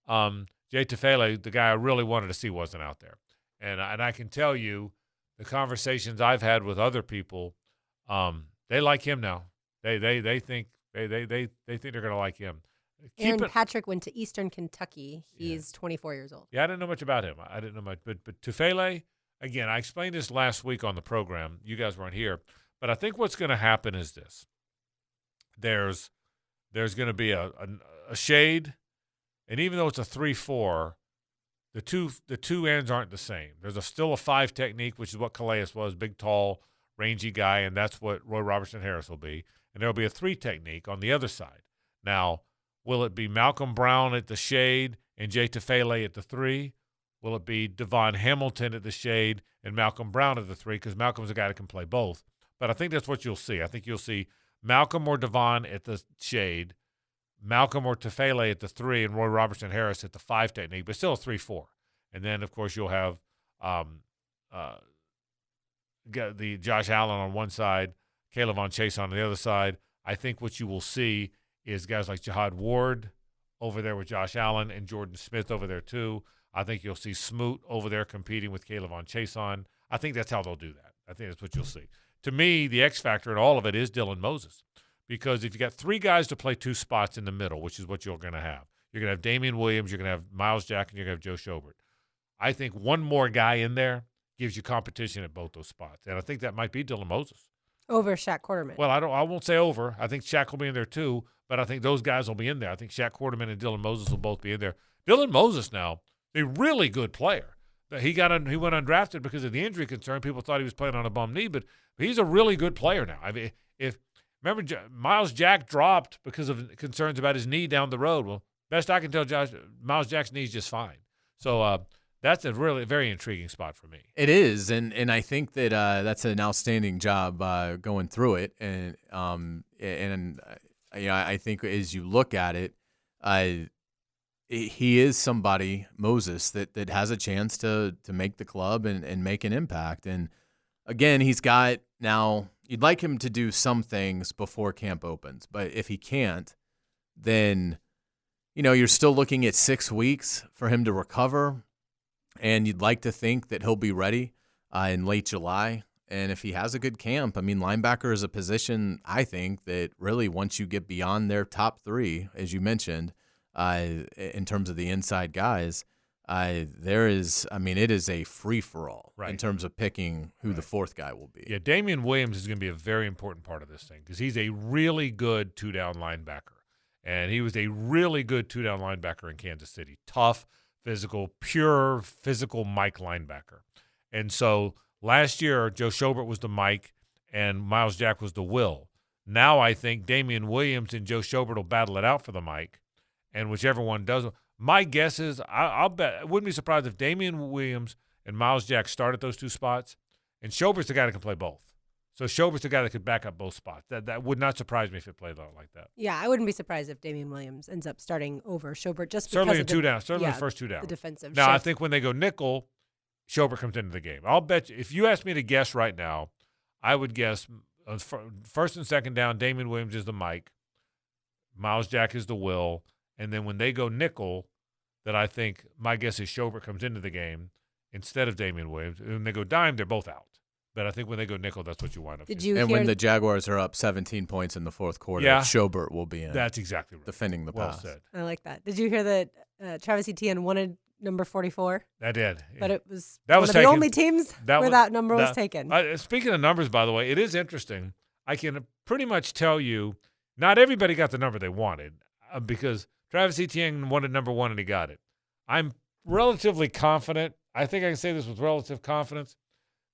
Jay Tefele, the guy I really wanted to see, wasn't out there. And I can tell you, the conversations I've had with other people, they like him now. They think they're going to like him. Aaron Patrick went to Eastern Kentucky. He's 24 years old. Yeah, I didn't know much about him. I didn't know much. But Tufele, again, I explained this last week on the program. You guys weren't here. But I think what's going to happen is this. There's going to be a shade, and even though it's a 3-4, the two ends aren't the same. There's still a 5 technique, which is what Calais was, big, tall, rangy guy, and that's what Roy Robertson Harris will be. And there'll be a 3 technique on the other side. Now, will it be Malcolm Brown at the shade and Jay Tufele at the 3? Will it be Devon Hamilton at the shade and Malcolm Brown at the 3? Because Malcolm's a guy that can play both. But I think that's what you'll see. I think you'll see Malcolm or Devon at the shade, Malcolm or Tufele at the 3, and Roy Robertson Harris at the 5 technique, but still a 3-4. And then, of course, you'll have the Josh Allen on one side, Caleb Von Chase on the other side. I think what you will see is guys like Jihad Ward over there with Josh Allen and Jordan Smith over there too. I think you'll see Smoot over there competing with Caleb Von Chase on. I think that's how they'll do that. I think that's what you'll see. To me, the X factor in all of it is Dylan Moses, because if you got 3 guys to play 2 spots in the middle, which is what you're going to have, you're going to have Damian Williams, you're going to have Miles Jack, and you're going to have Joe Schobert. I think one more guy in there gives you competition at both those spots, and I think that might be Dylan Moses over Shaq Quarterman. Well, I won't say over. I think Shaq will be in there too, but I think those guys will be in there. I think Shaq Quarterman and Dylan Moses will both be in there. Dylan Moses now, a really good player. He went undrafted because of the injury concern. People thought he was playing on a bum knee, but he's a really good player now. I mean, remember Miles Jack dropped because of concerns about his knee down the road. Well, best I can tell, Miles Jack's knee is just fine. So that's a really very intriguing spot for me. It is, and I think that that's an outstanding job going through it, and I think as you look at it, he is somebody, Moses, that has a chance to make the club and make an impact. And again, he's got now. You'd like him to do some things before camp opens, but if he can't, then you're still looking at 6 weeks for him to recover. And you'd like to think that he'll be ready in late July. And if he has a good camp, I mean, linebacker is a position, I think, that really once you get beyond their top 3, as you mentioned, in terms of the inside guys, it is a free-for-all in terms of picking who the 4th guy will be. Yeah, Damian Williams is going to be a very important part of this thing because he's a really good 2-down linebacker. And he was a really good 2-down linebacker in Kansas City. Tough, physical, pure physical Mike linebacker. And so last year, Joe Schobert was the Mike and Miles Jack was the Will. Now I think Damian Williams and Joe Schobert will battle it out for the Mike, and whichever one does. My guess is I'll bet I wouldn't be surprised if Damian Williams and Miles Jack start at those 2 spots, and Schobert's the guy that can play both. So Schobert's the guy that could back up both spots. That would not surprise me if it played out like that. Yeah, I wouldn't be surprised if Damian Williams ends up starting over Schobert just certainly because in 2 down, certainly the first 2 down. The defensive. Now shift. I think when they go nickel, Schobert comes into the game. I'll bet you, if you ask me to guess right now, I would guess first and second down, Damian Williams is the Mike, Miles Jack is the Will, and then when they go nickel, that I think my guess is Schobert comes into the game instead of Damian Williams. And when they go dime, they're both out. But I think when they go nickel, that's what you wind up. And when the Jaguars are up 17 points in the 4th quarter, Schobert will be in. That's exactly right. Defending the pass. Well said. I like that. Did you hear that Travis Etienne wanted number 44? I did. But it was one of the only teams where that number was taken. Speaking of numbers, by the way, it is interesting. I can pretty much tell you not everybody got the number they wanted because Travis Etienne wanted number 1 and he got it. I'm relatively confident. I think I can say this with relative confidence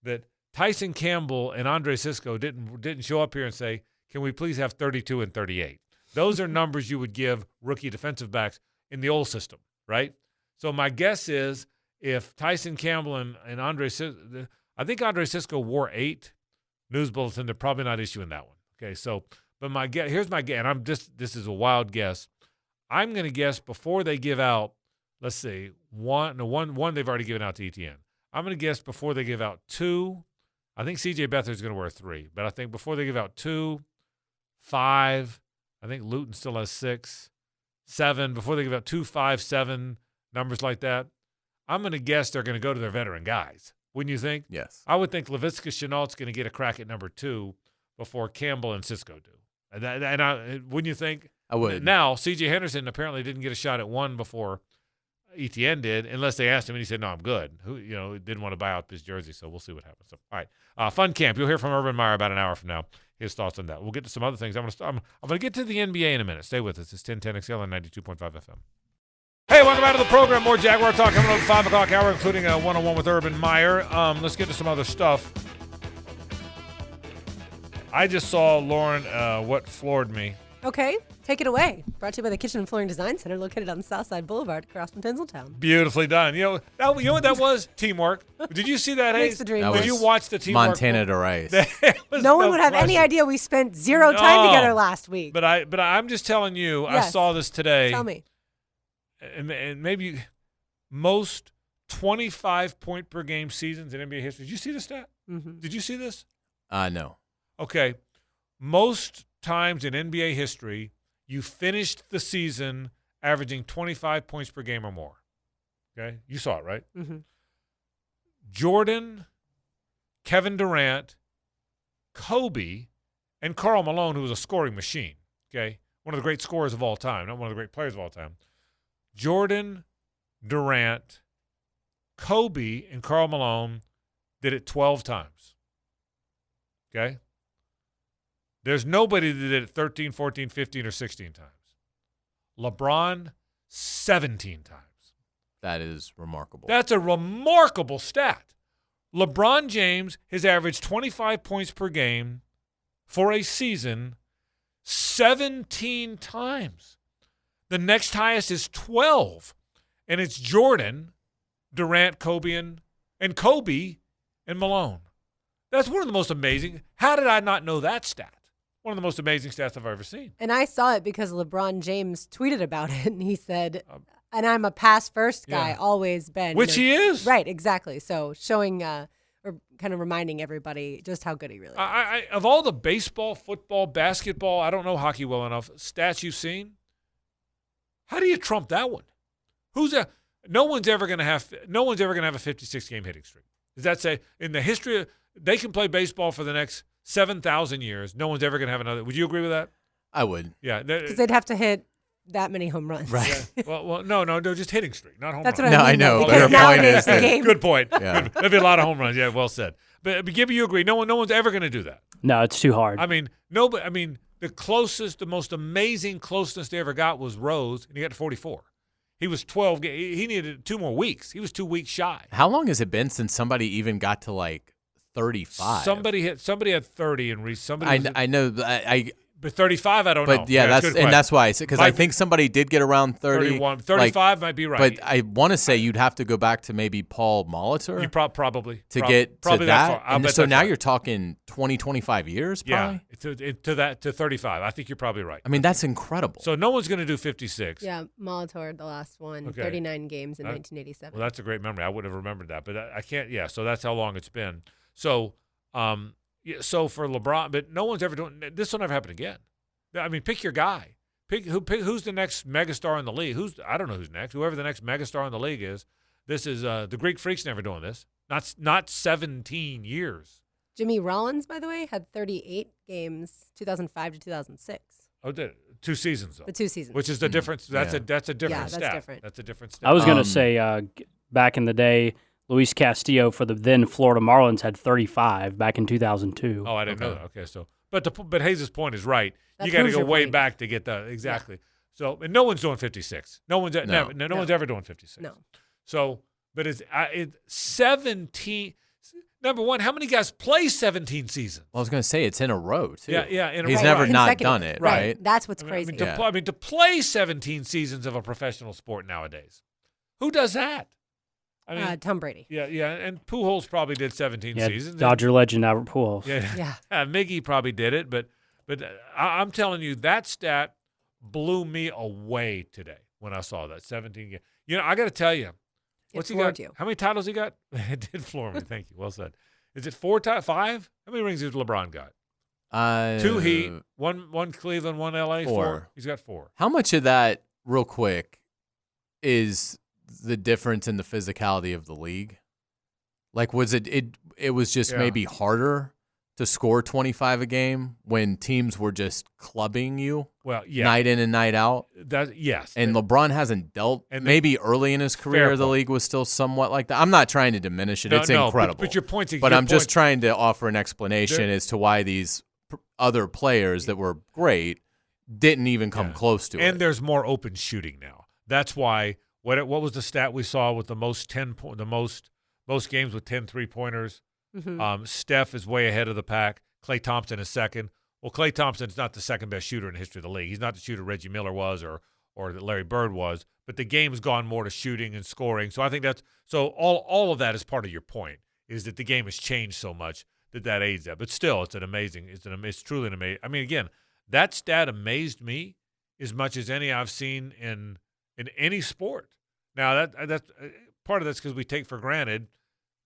that Tyson Campbell and Andre Sisco didn't show up here and say, can we please have 32 and 38? Those are numbers you would give rookie defensive backs in the old system, right? So my guess is if Tyson Campbell and Andre Sisco, I think Andre Sisco wore 8 News Bulletin, they're probably not issuing that one. Okay, so, but my guess, here's my guess, and this is a wild guess. I'm going to guess before they give out, let's see, one they've already given out to ETN. I'm going to guess before they give out 2. I think C.J. Beathard's going to wear 3, but I think before they give out 2, 5, I think Luton still has 6, 7, before they give out 2, 5, 7, numbers like that, I'm going to guess they're going to go to their veteran guys. Wouldn't you think? Yes. I would think Laviska Shenault's going to get a crack at number 2 before Campbell and Sisco do. Wouldn't you think? I would. Now, C.J. Henderson apparently didn't get a shot at one before ETN did, unless they asked him, and he said, "No, I'm good." Who didn't want to buy out his jersey, so we'll see what happens. So, all right, Fun Camp. You'll hear from Urban Meyer about an hour from now. His thoughts on that. We'll get to some other things. I'm gonna get to the NBA in a minute. Stay with us. It's 1010XL and 92.5 FM. Hey, welcome back to the program. More Jaguar talk coming up at 5 o'clock hour, including a one-on-one with Urban Meyer. Let's get to some other stuff. I just saw, Lauren, what floored me. Okay, take it away. Brought to you by the Kitchen and Flooring Design Center, located on Southside Boulevard, across from Tinseltown. Beautifully done. You know what that was? Teamwork. Did you see that, Hayes? Makes the dream Did you watch the teamwork? Montana to Rice. No one would have any idea we spent zero time together last week. But I'm just telling you, Yes. I saw this today. Tell me. And maybe most 25-point per game seasons in NBA history. Did you see the stat? Mm-hmm. Did you see this? No. Okay. Most times in NBA history, you finished the season averaging 25 points per game or more. Okay? You saw it, right? Mm-hmm. Jordan, Kevin Durant, Kobe, and Karl Malone, who was a scoring machine. Okay? One of the great scorers of all time, not one of the great players of all time. Jordan, Durant, Kobe, and Karl Malone did it 12 times. Okay? There's nobody that did it 13, 14, 15, or 16 times. LeBron, 17 times. That is remarkable. That's a remarkable stat. LeBron James has averaged 25 points per game for a season 17 times. The next highest is 12, and it's Jordan, Durant, Kobe, and Malone. That's one of the most amazing. How did I not know that stat? One of the most amazing stats I've ever seen. And I saw it because LeBron James tweeted about it, and he said, and I'm a pass-first guy, always been. Which he is. Right, exactly. So showing or kind of reminding everybody just how good he really is. Of all the baseball, football, basketball, I don't know hockey well enough, stats you've seen, how do you trump that one? No one's ever going to have a 56-game hitting streak. Does that say in the history of, they can play baseball for the next 7,000 years. No one's ever going to have another. Would you agree with that? I would. Yeah. Because they'd have to hit that many home runs. Right. Yeah. Well, no, just hitting streak, not home That's runs. what I mean. I know. Because Your point nowadays is the that- game. Good point. Yeah. There'd be a lot of home runs. Yeah, well said. But Gibby, you agree? No one's ever going to do that. No, it's too hard. I mean, the most amazing closeness they ever got was Rose, and he got to 44. He was 12. He needed 2 more weeks. He was 2 weeks shy. How long has it been since somebody even got to like 35? Somebody had 30 and somebody. I know. But 35, I don't know. But yeah, that's a good that's why I said, because I think somebody did get around 30. 31, 35 might be right. But I want to say you'd have to go back to maybe Paul Molitor You probably to get to probably that. Far. And so now you're talking 20, 25 years, probably. Yeah, to 35. I think you're probably right. I mean, that's incredible. So no one's going to do 56. Yeah, Molitor, the last one, Okay. 39 games in 1987. Well, that's a great memory. I wouldn't have remembered that, but I can't. Yeah, so that's how long it's been. So, so for LeBron, but no one's ever doing this. Will never happen again. I mean, pick your guy. Pick who's the next megastar in the league. I don't know who's next. Whoever the next megastar in the league is. This is the Greek Freak's never doing this. Not 17 years. Jimmy Rollins, by the way, had 38 games, 2005 to 2006. Oh, 2 seasons though. The 2 seasons. Which is the difference. That's a different that's stat. different. That's a different stat. I was going to say back in the day, Luis Castillo for the then Florida Marlins had 35 back in 2002. Oh, I didn't know that. Okay, so but Hayes' point is right. That's You got to go Hoosier way point. back to get that exactly. Yeah. So and no one's doing 56. No one's ever doing 56. No. So, but it's 17. Number one, how many guys play 17 seasons? Well, I was going to say it's in a row, too. Yeah, in a He's row. never Right. not Consecutive. done it, right? That's what's I crazy. mean, to play 17 seasons of a professional sport nowadays, who does that? I mean, Tom Brady. yeah, and Pujols probably did 17 Yeah, seasons. Dodger legend Albert Pujols. Yeah. Miggy probably did it, but I'm telling you, that stat blew me away today when I saw that 17 games. You know, I got to tell you, what's he got? floored you. How many titles he got? It did floor me. Thank you. Well said. Is it 4 5? How many rings has LeBron got? 2 Heat, one Cleveland, 1 LA. 4. He's got 4. How much of that, real quick, is the difference in the physicality of the league? Like, was it was just maybe harder to score 25 a game when teams were just clubbing you night in and night out. Yes. And LeBron hasn't dealt, and maybe early in his career, the league was still somewhat like that. I'm not trying to diminish it. It's incredible. But your point's But I'm just trying to offer an explanation as to why these other players that were great didn't even come close to it. And there's more open shooting now. That's why what was the stat we saw with the most games with 10 3-pointers? Steph is way ahead of the pack. Klay Thompson is second. Well, Klay Thompson's not the second best shooter in the history of the league. He's not the shooter Reggie Miller was or that Larry Bird was. But the game's gone more to shooting and scoring. So I think all of that is part of your point, is that the game has changed so much that aids that. But still, it's truly an amazing. I mean, again, that stat amazed me as much as any I've seen in any sport. Now that's part of that's because we take for granted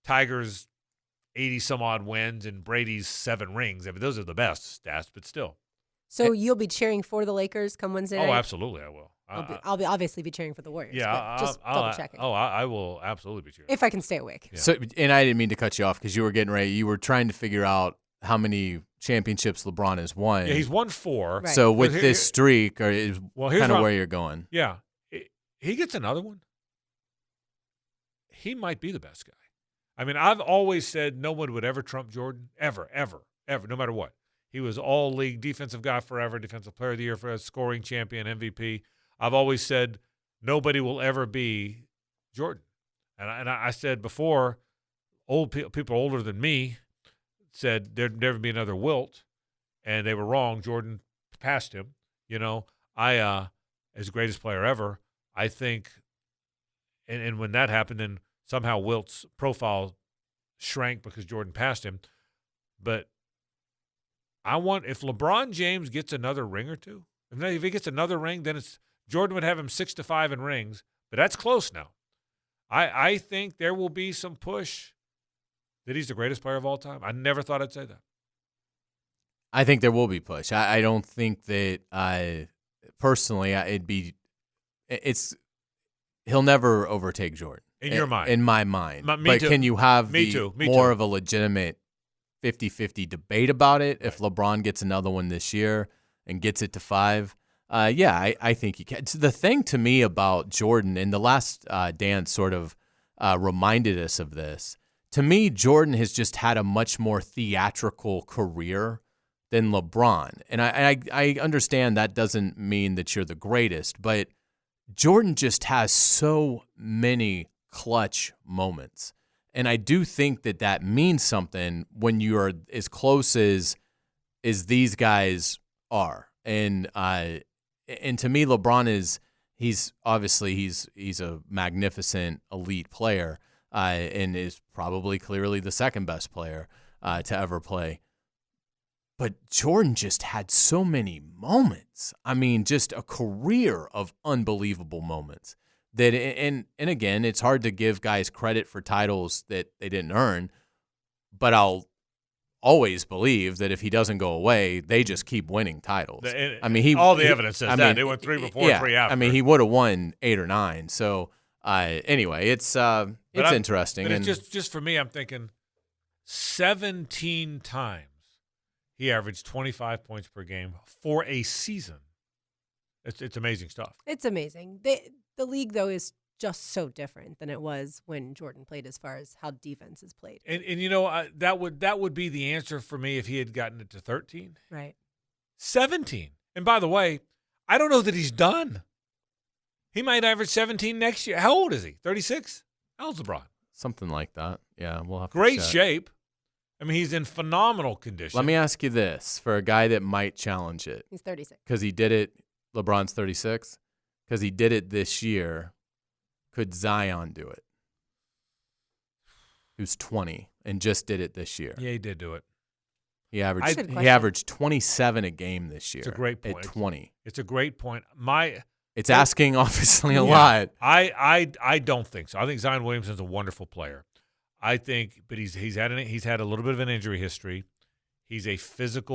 Tiger's 80-some-odd wins and Brady's 7 rings. I mean, those are the best stats, but still. So you'll be cheering for the Lakers come Wednesday night? Oh, absolutely, I will. I'll obviously be cheering for the Warriors. Yeah, just double checking. I will absolutely be cheering. If I can stay awake. Yeah. So, and I didn't mean to cut you off because you were getting ready. You were trying to figure out how many championships LeBron has won. Yeah, he's won 4. Right. So with this streak, is kind of where you're going. Yeah, he gets another one. He might be the best guy. I mean, I've always said no one would ever trump Jordan, ever, no matter what. He was all-league defensive guy forever, defensive player of the year, for a scoring champion, MVP. I've always said nobody will ever be Jordan. And I said before, people older than me said there'd never be another Wilt, and they were wrong. Jordan passed him. As the greatest player ever, I think, and when that happened, then somehow Wilt's profile shrank because Jordan passed him. But if LeBron James gets another ring or two, if he gets another ring, then Jordan would have him 6-5 in rings, but that's close now. I think there will be some push that he's the greatest player of all time. I never thought I'd say that. I think there will be push. I don't think that personally he'll never overtake Jordan. In your mind. In my mind. Me too. Can you have me more too. of a legitimate 50-50 debate about it if LeBron gets another one this year and gets it to 5? I think you can. The thing to me about Jordan, and the last dance sort of reminded us of this, to me, Jordan has just had a much more theatrical career than LeBron. And I understand that doesn't mean that you're the greatest, but Jordan just has so many clutch moments. And I do think that means something when you are as close as these guys are. And to me, LeBron he's a magnificent elite player, and is probably clearly the second best player to ever play. But Jordan just had so many moments. I mean, just a career of unbelievable moments. That and again, it's hard to give guys credit for titles that they didn't earn, but I'll always believe that if he doesn't go away, they just keep winning titles. All the evidence says that. They went 3 before, 3 after. I mean, he would have won 8 or 9. So anyway, it's interesting. But it's just for me, I'm thinking 17 times he averaged 25 points per game for a season. It's amazing stuff. It's amazing. The league, though, is just so different than it was when Jordan played as far as how defense is played. And that would be the answer for me if he had gotten it to 13. Right. 17. And by the way, I don't know that he's done. He might average 17 next year. How old is he? 36? How old's LeBron? Something like that. Yeah, we'll have to Great check. shape. I mean, he's in phenomenal condition. Let me ask you this, for a guy that might challenge it. He's 36. Because he did it. LeBron's 36. Because he did it this year. Could Zion do it? Who's 20 and just did it this year. Yeah, he did do it. He averaged 27 a game this year. It's a great point. At 20. It's a great point. It's asking obviously a lot. I don't think so. I think Zion Williamson's a wonderful player. I think, but he's had a little bit of an injury history. He's a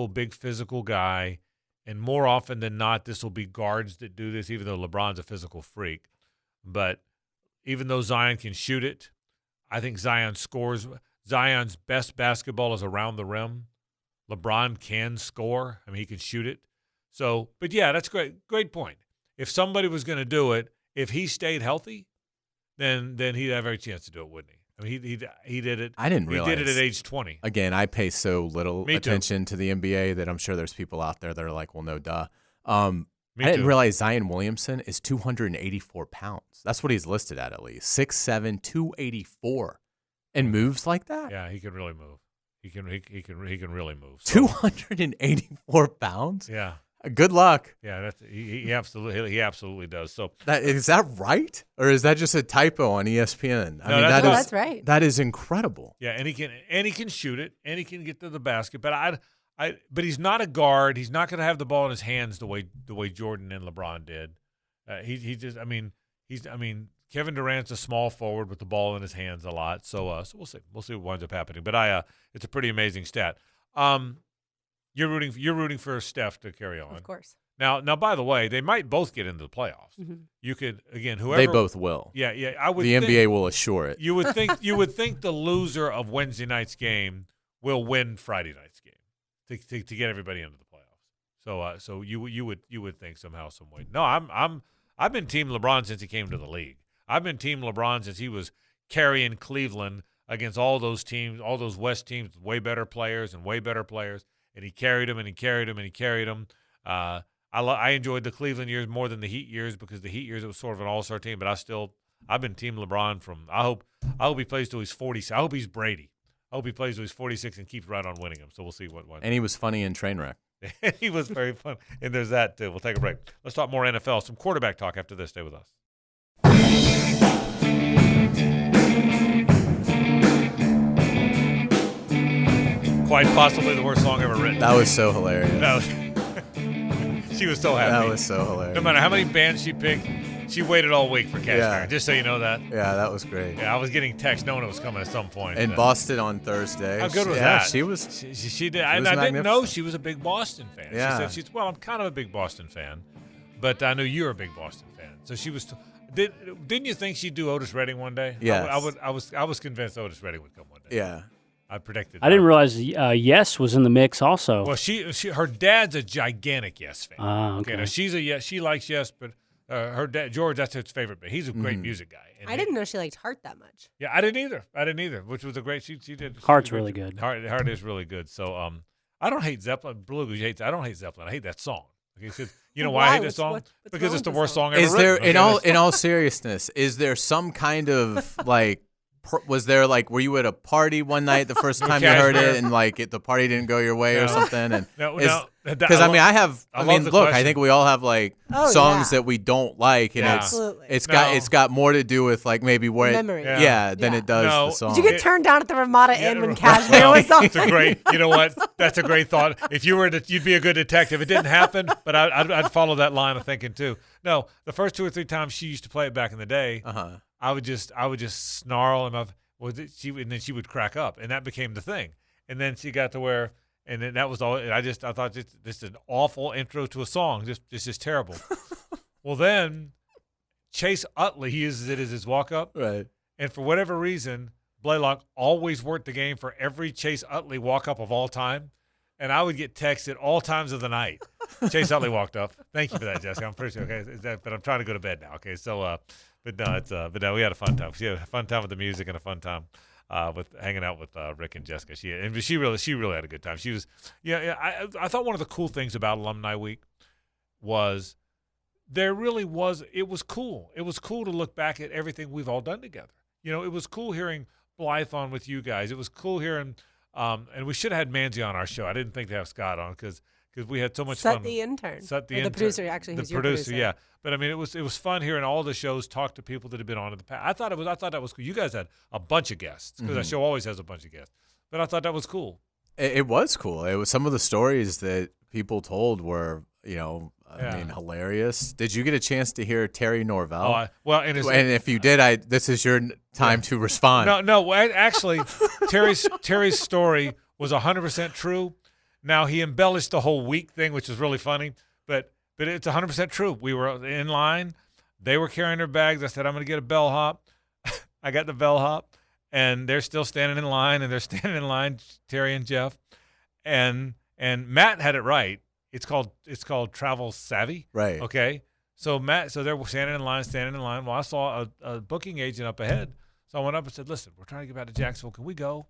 big physical guy, and more often than not, this will be guards that do this. Even though LeBron's a physical freak, but even though Zion can shoot it, I think Zion scores. Zion's best basketball is around the rim. LeBron can score. I mean, he can shoot it. So, but yeah, that's great. Great point. If somebody was going to do it, if he stayed healthy, then he'd have every chance to do it, wouldn't he? I mean, he did it. I didn't realize. He did it at age 20. Again, I pay so little Me too. attention to the NBA that I'm sure there's people out there that are like, well, no, duh. Me I didn't too. realize Zion Williamson is 284 pounds. That's what he's listed at least. 6'7", 284. And moves like that? Yeah, he can really move. He can really move. So, 284 pounds? yeah. Good luck. Yeah, that's he absolutely does. So Is that right? Or is that just a typo on ESPN? No, that's that's right. That is incredible. yeah, and he can shoot it, and he can get to the basket. But but he's not a guard. He's not going to have the ball in his hands the way Jordan and LeBron did. Kevin Durant's a small forward with the ball in his hands a lot. So we'll see. We'll see what winds up happening. But it's a pretty amazing stat. You're rooting for Steph to carry on. Of course. Now, by the way, they might both get into the playoffs. Mm-hmm. You could whoever They both will. Yeah. I would. The think, NBA will assure it. You would think the loser of Wednesday night's game will win Friday night's game to get everybody into the playoffs. So you would think somehow, some way. No, I've been Team LeBron since he came to the league. I've been Team LeBron since he was carrying Cleveland against all those teams, all those West teams with way better players, and he carried them and he carried them and he carried them. I enjoyed the Cleveland years more than the Heat years because the Heat years it was sort of an all-star team, but I've been Team LeBron from I hope he plays till he's 40. I hope he's Brady. I hope he plays till he's 46 and keeps right on winning them. So we'll see what. And he was funny in Trainwreck. He was very fun. And there's that too. We'll take a break. Let's talk more NFL. Some quarterback talk after this. Stay with us. Quite possibly the worst song ever written. That was so hilarious. She was so happy. That was so hilarious. No matter how many bands she picked, she waited all week for Cash Yeah. Fire, just so you know that. Yeah, that was great. Yeah, I was getting texts knowing it was coming at some point. And Boston on Thursday. How good was yeah, that? She was. She did. I didn't know magnificent. she was a big Boston fan. Yeah. She said, well, I'm kind of a big Boston fan, but I knew you're a big Boston fan. So she was. Didn't you think she'd do Otis Redding one day? Yes. I was convinced Otis Redding would come one day. Yeah. I predicted. I didn't realize Yes was in the mix also. Well, her dad's a gigantic Yes fan. Okay. Now she's a Yes. She likes Yes, but her dad George, that's his favorite. But he's a great music guy. And I didn't know she liked Heart that much. Yeah, I didn't either. Which was a great. She did. Heart's really good. Heart is really good. So I don't hate Zeppelin. Blue Goose hates. I don't hate Zeppelin. I hate that song. Okay, so, you know why I hate that song? What's Because wrong it's the with the worst song? song ever. Is there written. in all seriousness? Is there some kind of like? Was there like? Were you at a party one night the first time you heard it, and like the party didn't go your way or something? And because I mean, look, I think we all have like songs that we don't like, and it's got more to do with like maybe where memory. than it does the song. Did you get turned down at the Ramada Inn when Cashmere was on? It's a great. You know what? That's a great thought. If you were, you'd be a good detective. It didn't happen, but I'd follow that line of thinking too. No, the first 2 or 3 times she used to play it back in the day, I would just snarl and and then she would crack up, and that became the thing. And then she got to where, and then that was all. I thought this is an awful intro to a song. This is terrible. Well, then Chase Utley, he uses it as his walk up, Right. and for whatever reason, Blaylock always worked the game for every Chase Utley walk up of all time. And I would get texts at all times of the night. Chase Utley walked up. Thank you for that, Jessica. I'm pretty sure. Okay, but I'm trying to go to bed now. Okay, so but no, we had a fun time. We had a fun time with the music and a fun time with hanging out with Rick and Jessica. She really had a good time. She was, I thought one of the cool things about Alumni Week was it was cool. It was cool to look back at everything we've all done together. You know, it was cool hearing Blythe on with you guys. It was cool hearing. And we should have had Manzi on our show. I didn't think to have Scott on because we had so much fun. The intern. The producer, actually. The producer, yeah. But I mean, it was fun hearing all the shows talk to people that have been on in the past. I thought that was cool. You guys had a bunch of guests because that show always has a bunch of guests. But I thought that was cool. It was cool. It was some of the stories that people told were, I mean, hilarious. Did you get a chance to hear Terry Norvell? And if you did, this is your time to respond. No. Actually, Terry's story was 100% true. Now he embellished the whole week thing, which is really funny, but it's 100% true. We were in line. They were carrying their bags. I said, I'm going to get a bellhop. I got the bellhop, and they're still standing in line, Terry and Jeff. and Matt had it right. It's called Travel Savvy. Right. Okay. So they're standing in line. Well, I saw a booking agent up ahead. So I went up and said, listen, we're trying to get back to Jacksonville. Can we go?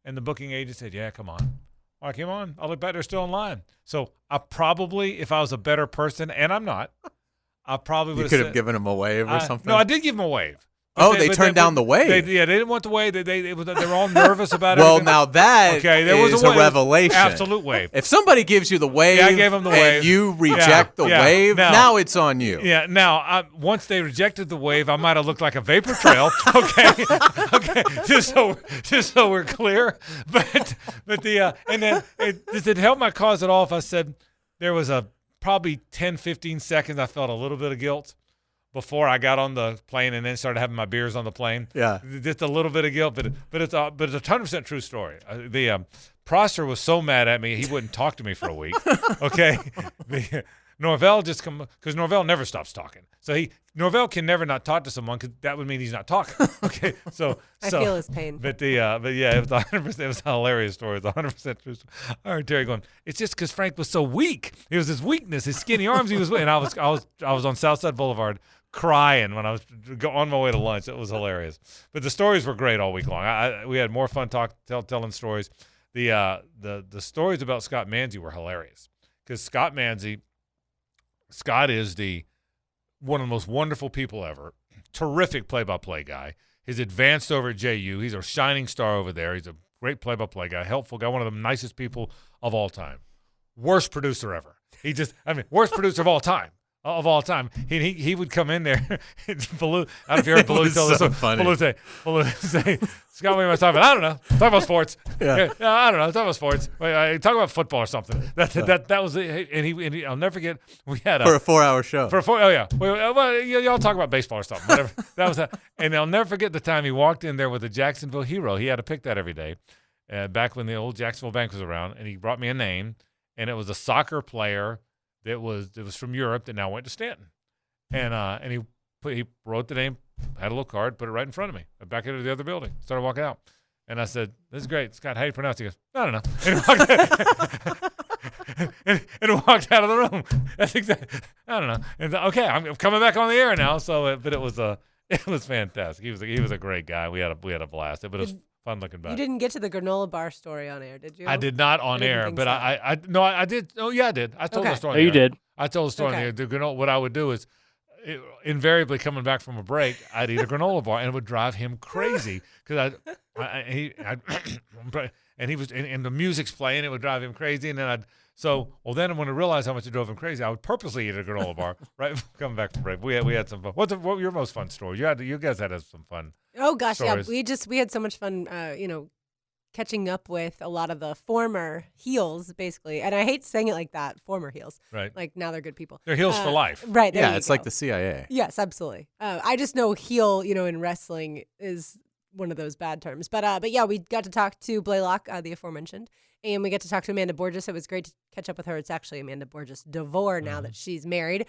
And the booking agent said, yeah, come on. I came on. I look back, they're still in line. So I probably, if I was a better person, and I'm not, I probably would have You could have given him a wave or something. No, I did give him a wave. They turned down the wave. They didn't want the wave. They were all nervous about it. Well, now that there was is a revelation. Absolute wave. If somebody gives you the wave, I gave him the wave. And you reject the wave, now it's on you. Yeah. Now, once they rejected the wave, I might have looked like a vapor trail. Okay. Just so we're clear. But and then it helped my cause at all if I said there was probably 10, 15 seconds I felt a little bit of guilt before I got on the plane and then started having my beers on the plane. Yeah. Just a little bit of guilt, but it's a 100% true story. Prosser was so mad at me, he wouldn't talk to me for a week. Okay. Norvell just because Norvell never stops talking. So Norvell can never not talk to someone because that would mean he's not talking. Okay. So I feel his pain. But yeah, it was 100%. It was a hilarious story. It was 100% true story. All right, Terry going, it's just because Frank was so weak. It was his weakness, his skinny arms. He was, and I was on Southside Boulevard crying when I was on my way to lunch. It was hilarious. But the stories were great all week long. We had more fun telling stories. The stories about Scott Manzi were hilarious because Scott is one of the most wonderful people ever. Terrific play-by-play guy. He's advanced over at JU. He's a shining star over there. He's a great play-by-play guy, helpful guy, one of the nicest people of all time. Worst producer ever. Worst producer of all time. He would come in there. Baloo, I don't know if you heard Baloo tell us. Baloo say, Scott, what am I talking about? I don't know. Talk about sports. Yeah, I don't know. Talk about sports. Talk about football or something. That was it. And I'll never forget. We had for a 4-hour show. Oh yeah. Well, y'all talk about baseball or something. Whatever. That was that. And I'll never forget the time he walked in there with a Jacksonville hero. He had to pick that every day. Back when the old Jacksonville Bank was around, and he brought me a name, and it was a soccer player. It was from Europe that now went to Stanton, and he wrote the name, had a little card, put it right in front of me, back into the other building. Started walking out, and I said, "This is great, Scott. How do you pronounce it?" He goes, "I don't know," and walked out of the room. That's exactly. I don't know. And okay, I'm coming back on the air now. So, but it was fantastic. He was a great guy. We had a blast. But it was fun looking back. You didn't get to the granola bar story on air, did you? I did not on air, but so. I did. Oh yeah, I did. I told the story. Oh, you did. I told the story on the air. The granola. What I would do is, invariably coming back from a break, I'd eat a granola bar, and it would drive him crazy because he was and the music's playing. It would drive him crazy, and then then when I realized how much it drove him crazy, I would purposely eat a granola bar right coming back from break. We had some fun. What were your most fun stories? You guys had some fun. Oh gosh, stories. Yeah. We had so much fun. Catching up with a lot of the former heels, basically. And I hate saying it like that, former heels. Right. Like now they're good people. They're heels for life. Right. Yeah, it's like the CIA. Yes, absolutely. I just know heel, in wrestling is one of those bad terms. But yeah, we got to talk to Blaylock, the aforementioned, and we get to talk to Amanda Borges. It was great to catch up with her. It's actually Amanda Borges DeVore now that she's married.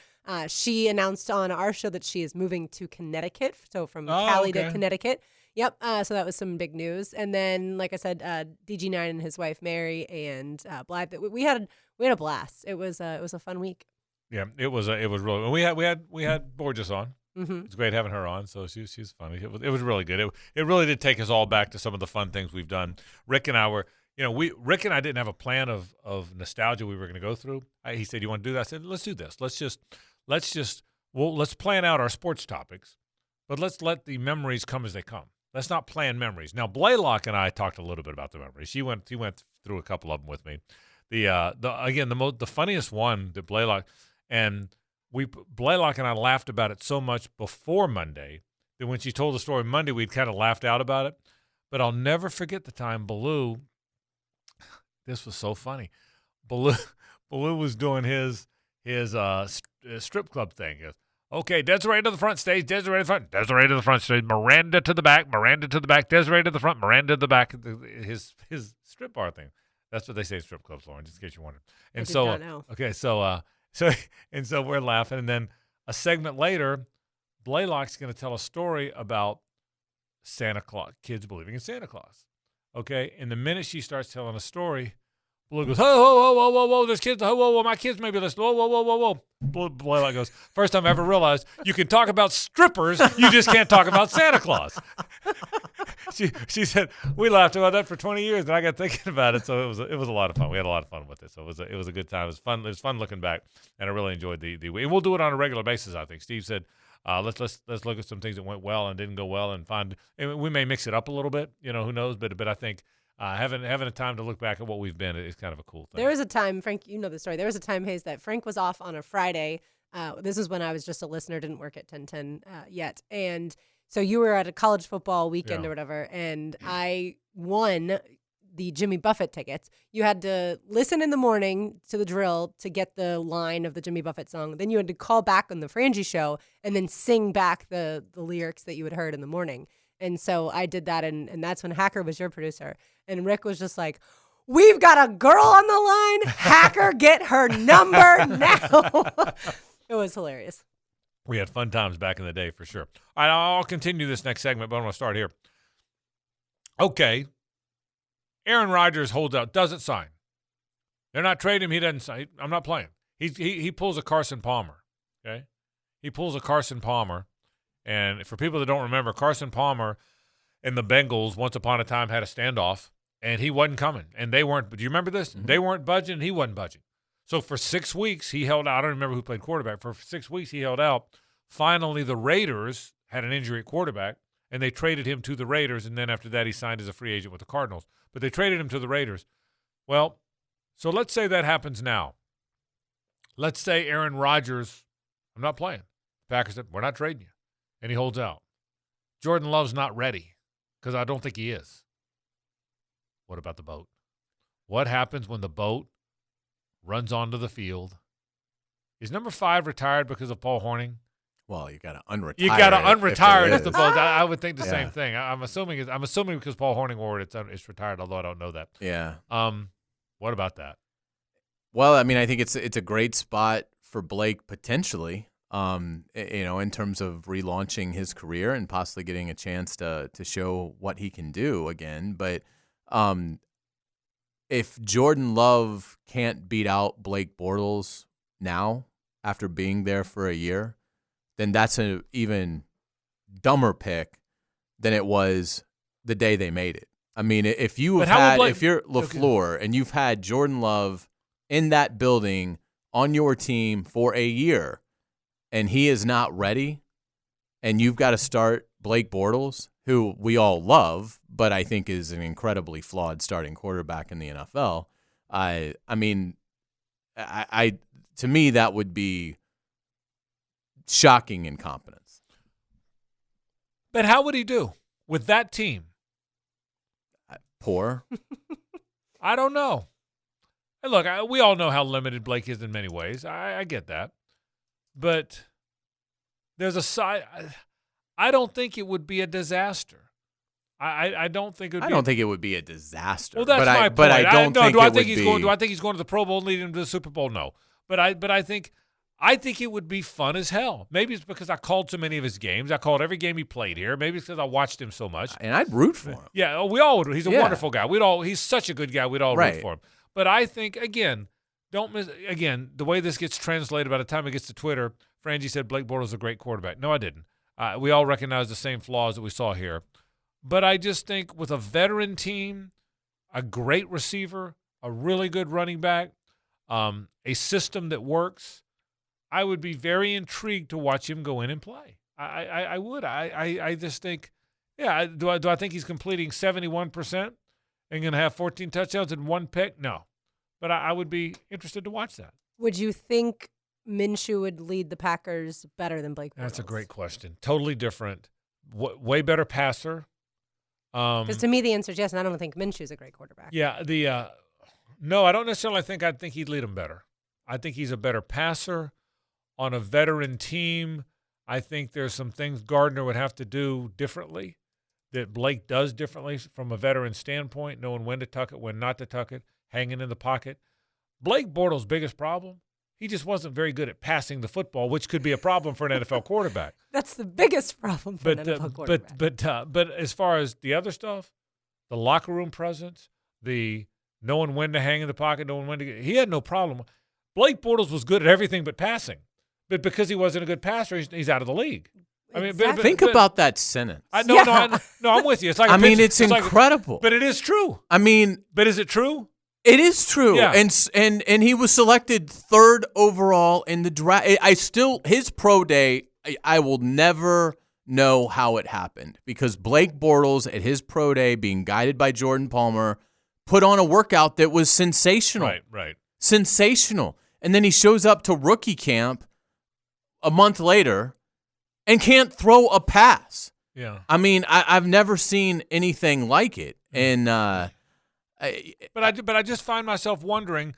She announced on our show that she is moving to Connecticut, so from Cali to Connecticut. Yep. So that was some big news. And then, like I said, DG9 and his wife Mary and Blythe. We had a blast. It was a fun week. Yeah, it was really. We had Borges on. Mm-hmm. It's great having her on. So she's funny. It was really good. It really did take us all back to some of the fun things we've done. Rick and I were. Rick and I didn't have a plan of nostalgia we were going to go through. He said, "You want to do that?" I said, "Let's do this. Let's plan out our sports topics, but let's let the memories come as they come. Let's not plan memories." Now, Blaylock and I talked a little bit about the memories. He went through a couple of them with me. The funniest one that Blaylock and I laughed about it so much before Monday that when she told the story Monday, we'd kind of laughed out about it. But I'll never forget the time Baloo. This was so funny. Baloo was doing his strip club thing. He goes, "Okay, Desiree to the front stage, Desiree to the front, Desiree to the front stage, Miranda to the back, Desiree to the front, Miranda to the back." His strip bar thing. That's what they say in strip clubs, Lauren, just in case you wondered. And I did not know. Okay, so we're laughing, and then a segment later, Blaylock's going to tell a story about Santa Claus, kids believing in Santa Claus. Okay, and the minute she starts telling a story, Blue goes, whoa, this kid's, whoa, my kids may be listening. Whoa. Blaylock goes, first time I ever realized you can talk about strippers, you just can't talk about Santa Claus. She said, we laughed about that for 20 years, and I got thinking about it, so it was a lot of fun. We had a lot of fun with it, so it was a good time. It was fun. It was fun looking back, and I really enjoyed the and we'll do it on a regular basis, I think. Steve said, let's look at some things that went well and didn't go well and we may mix it up a little bit, who knows, but I think having a time to look back at what we've been is kind of a cool thing. There was a time, Frank, you know the story. There was a time, Hayes, that Frank was off on a Friday. This is when I was just a listener, didn't work at 1010 yet. And so you were at a college football weekend or whatever, and I won the Jimmy Buffett tickets. You had to listen in the morning to the drill to get the line of the Jimmy Buffett song. Then you had to call back on the Frangie show and then sing back the lyrics that you had heard in the morning. And so I did that, and that's when Hacker was your producer. And Rick was just like, we've got a girl on the line. Hacker, get her number now. It was hilarious. We had fun times back in the day for sure. All right, I'll continue this next segment, but I'm going to start here. Okay. Aaron Rodgers holds out, doesn't sign. They're not trading him. He doesn't sign. I'm not playing. He pulls a Carson Palmer, okay? He pulls a Carson Palmer. And for people that don't remember, Carson Palmer and the Bengals once upon a time had a standoff, and he wasn't coming. And they weren't. Do you remember this? Mm-hmm. They weren't budging, and he wasn't budging. So for 6 weeks, he held out. I don't remember who played quarterback. For 6 weeks, he held out. Finally, the Raiders had an injury at quarterback, and they traded him to the Raiders. And then after that, he signed as a free agent with the Cardinals. But they traded him to the Raiders. Well, so let's say that happens now. Let's say Aaron Rodgers, I'm not playing. The Packers said, we're not trading you. And he holds out. Jordan Love's not ready because I don't think he is. What about the boat? What happens when the boat runs onto the field? Is number 5 retired because of Paul Horning? Well, you got to unretire. You got to unretire it if the boat. I would think the same thing. I'm assuming because Paul Horning wore it, it's retired. Although I don't know that. Yeah. What about that? Well, I mean, I think it's a great spot for Blake potentially. In terms of relaunching his career and possibly getting a chance to show what he can do again. But if Jordan Love can't beat out Blake Bortles now after being there for a year, then that's an even dumber pick than it was the day they made it. I mean, if you're LaFleur and you've had Jordan Love in that building on your team for a year, and he is not ready, and you've got to start Blake Bortles, who we all love, but I think is an incredibly flawed starting quarterback in the NFL. To me, that would be shocking incompetence. But how would he do with that team? Poor. I don't know. And look, we all know how limited Blake is in many ways. I get that. But there's a side. I don't think it would be a disaster. I don't think it would. I don't think it would be a disaster. Well, that's my point. But I don't think do I it think would he's be. going? Do I think he's going to the Pro Bowl and leading him to the Super Bowl? No. But I think it would be fun as hell. Maybe it's because I called so many of his games. I called every game he played here. Maybe it's because I watched him so much. And I'd root for him. Yeah, we all would. He's a wonderful guy. He's such a good guy. We'd all root for him. But I think don't miss the way this gets translated. By the time it gets to Twitter, Frangie said Blake Bortles is a great quarterback. No, I didn't. We all recognize the same flaws that we saw here. But I just think with a veteran team, a great receiver, a really good running back, a system that works, I would be very intrigued to watch him go in and play. I would. I just think, do I think he's completing 71% and going to have 14 touchdowns and 1 pick? No. But I would be interested to watch that. Would you think Minshew would lead the Packers better than Blake Bortles? That's a great question. Totally different. Way better passer. Because to me, the answer is yes, and I don't think Minshew's a great quarterback. Yeah. No, I don't necessarily think I'd think he'd lead them better. I think he's a better passer on a veteran team. I think there's some things Gardner would have to do differently that Blake does differently from a veteran standpoint, knowing when to tuck it, when not to tuck it, hanging in the pocket. Blake Bortles' biggest problem, he just wasn't very good at passing the football, which could be a problem for an NFL quarterback. That's the biggest problem for an NFL quarterback. But as far as the other stuff, the locker room presence, the knowing when to hang in the pocket, knowing when to get. He had no problem. Blake Bortles was good at everything but passing. But because he wasn't a good passer, he's out of the league. I mean, Exactly. Think about that sentence. No, I'm with you. It's like it's incredible. But it is true. But is it true? It is true. Yeah. And he was selected 3rd overall in the draft. His pro day, I will never know how it happened because Blake Bortles at his pro day, being guided by Jordan Palmer, put on a workout that was sensational. Right. Sensational. And then he shows up to rookie camp a month later and can't throw a pass. Yeah. I mean, I've never seen anything like it. And but I just find myself wondering,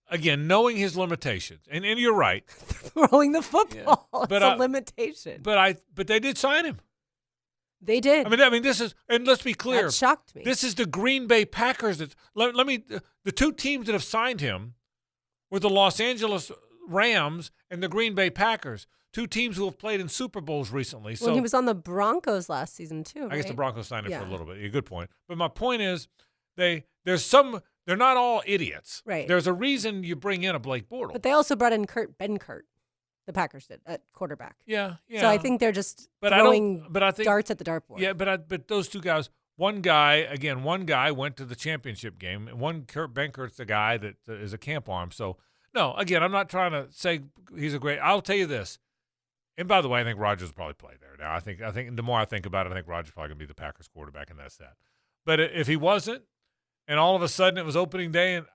again, knowing his limitations. And you're right. Throwing the football. Yeah. It's a limitation. But they did sign him. They did. I mean, this is, and let's be clear. That shocked me. This is the Green Bay Packers. The 2 teams that have signed him were the Los Angeles Rams and the Green Bay Packers, 2 teams who have played in Super Bowls recently. Well, he was on the Broncos last season too, right? I guess the Broncos signed him for a little bit. Yeah, good point. But my point is, they're not all idiots. Right. There's a reason you bring in a Blake Bortles. But they also brought in Kurt. The Packers did at quarterback. Yeah. So I think they're just throwing darts at the dartboard. Yeah, but those 2 guys, one guy went to the championship game, and Kurt Benkert's the guy that is a camp arm. So, no, again, I'm not trying to say he's a great – I'll tell you this. And by the way, I think Rodgers will probably play there now. I think the more I think about it, I think Rodgers probably going to be the Packers quarterback, and that's that. But if he wasn't, and all of a sudden it was opening day, and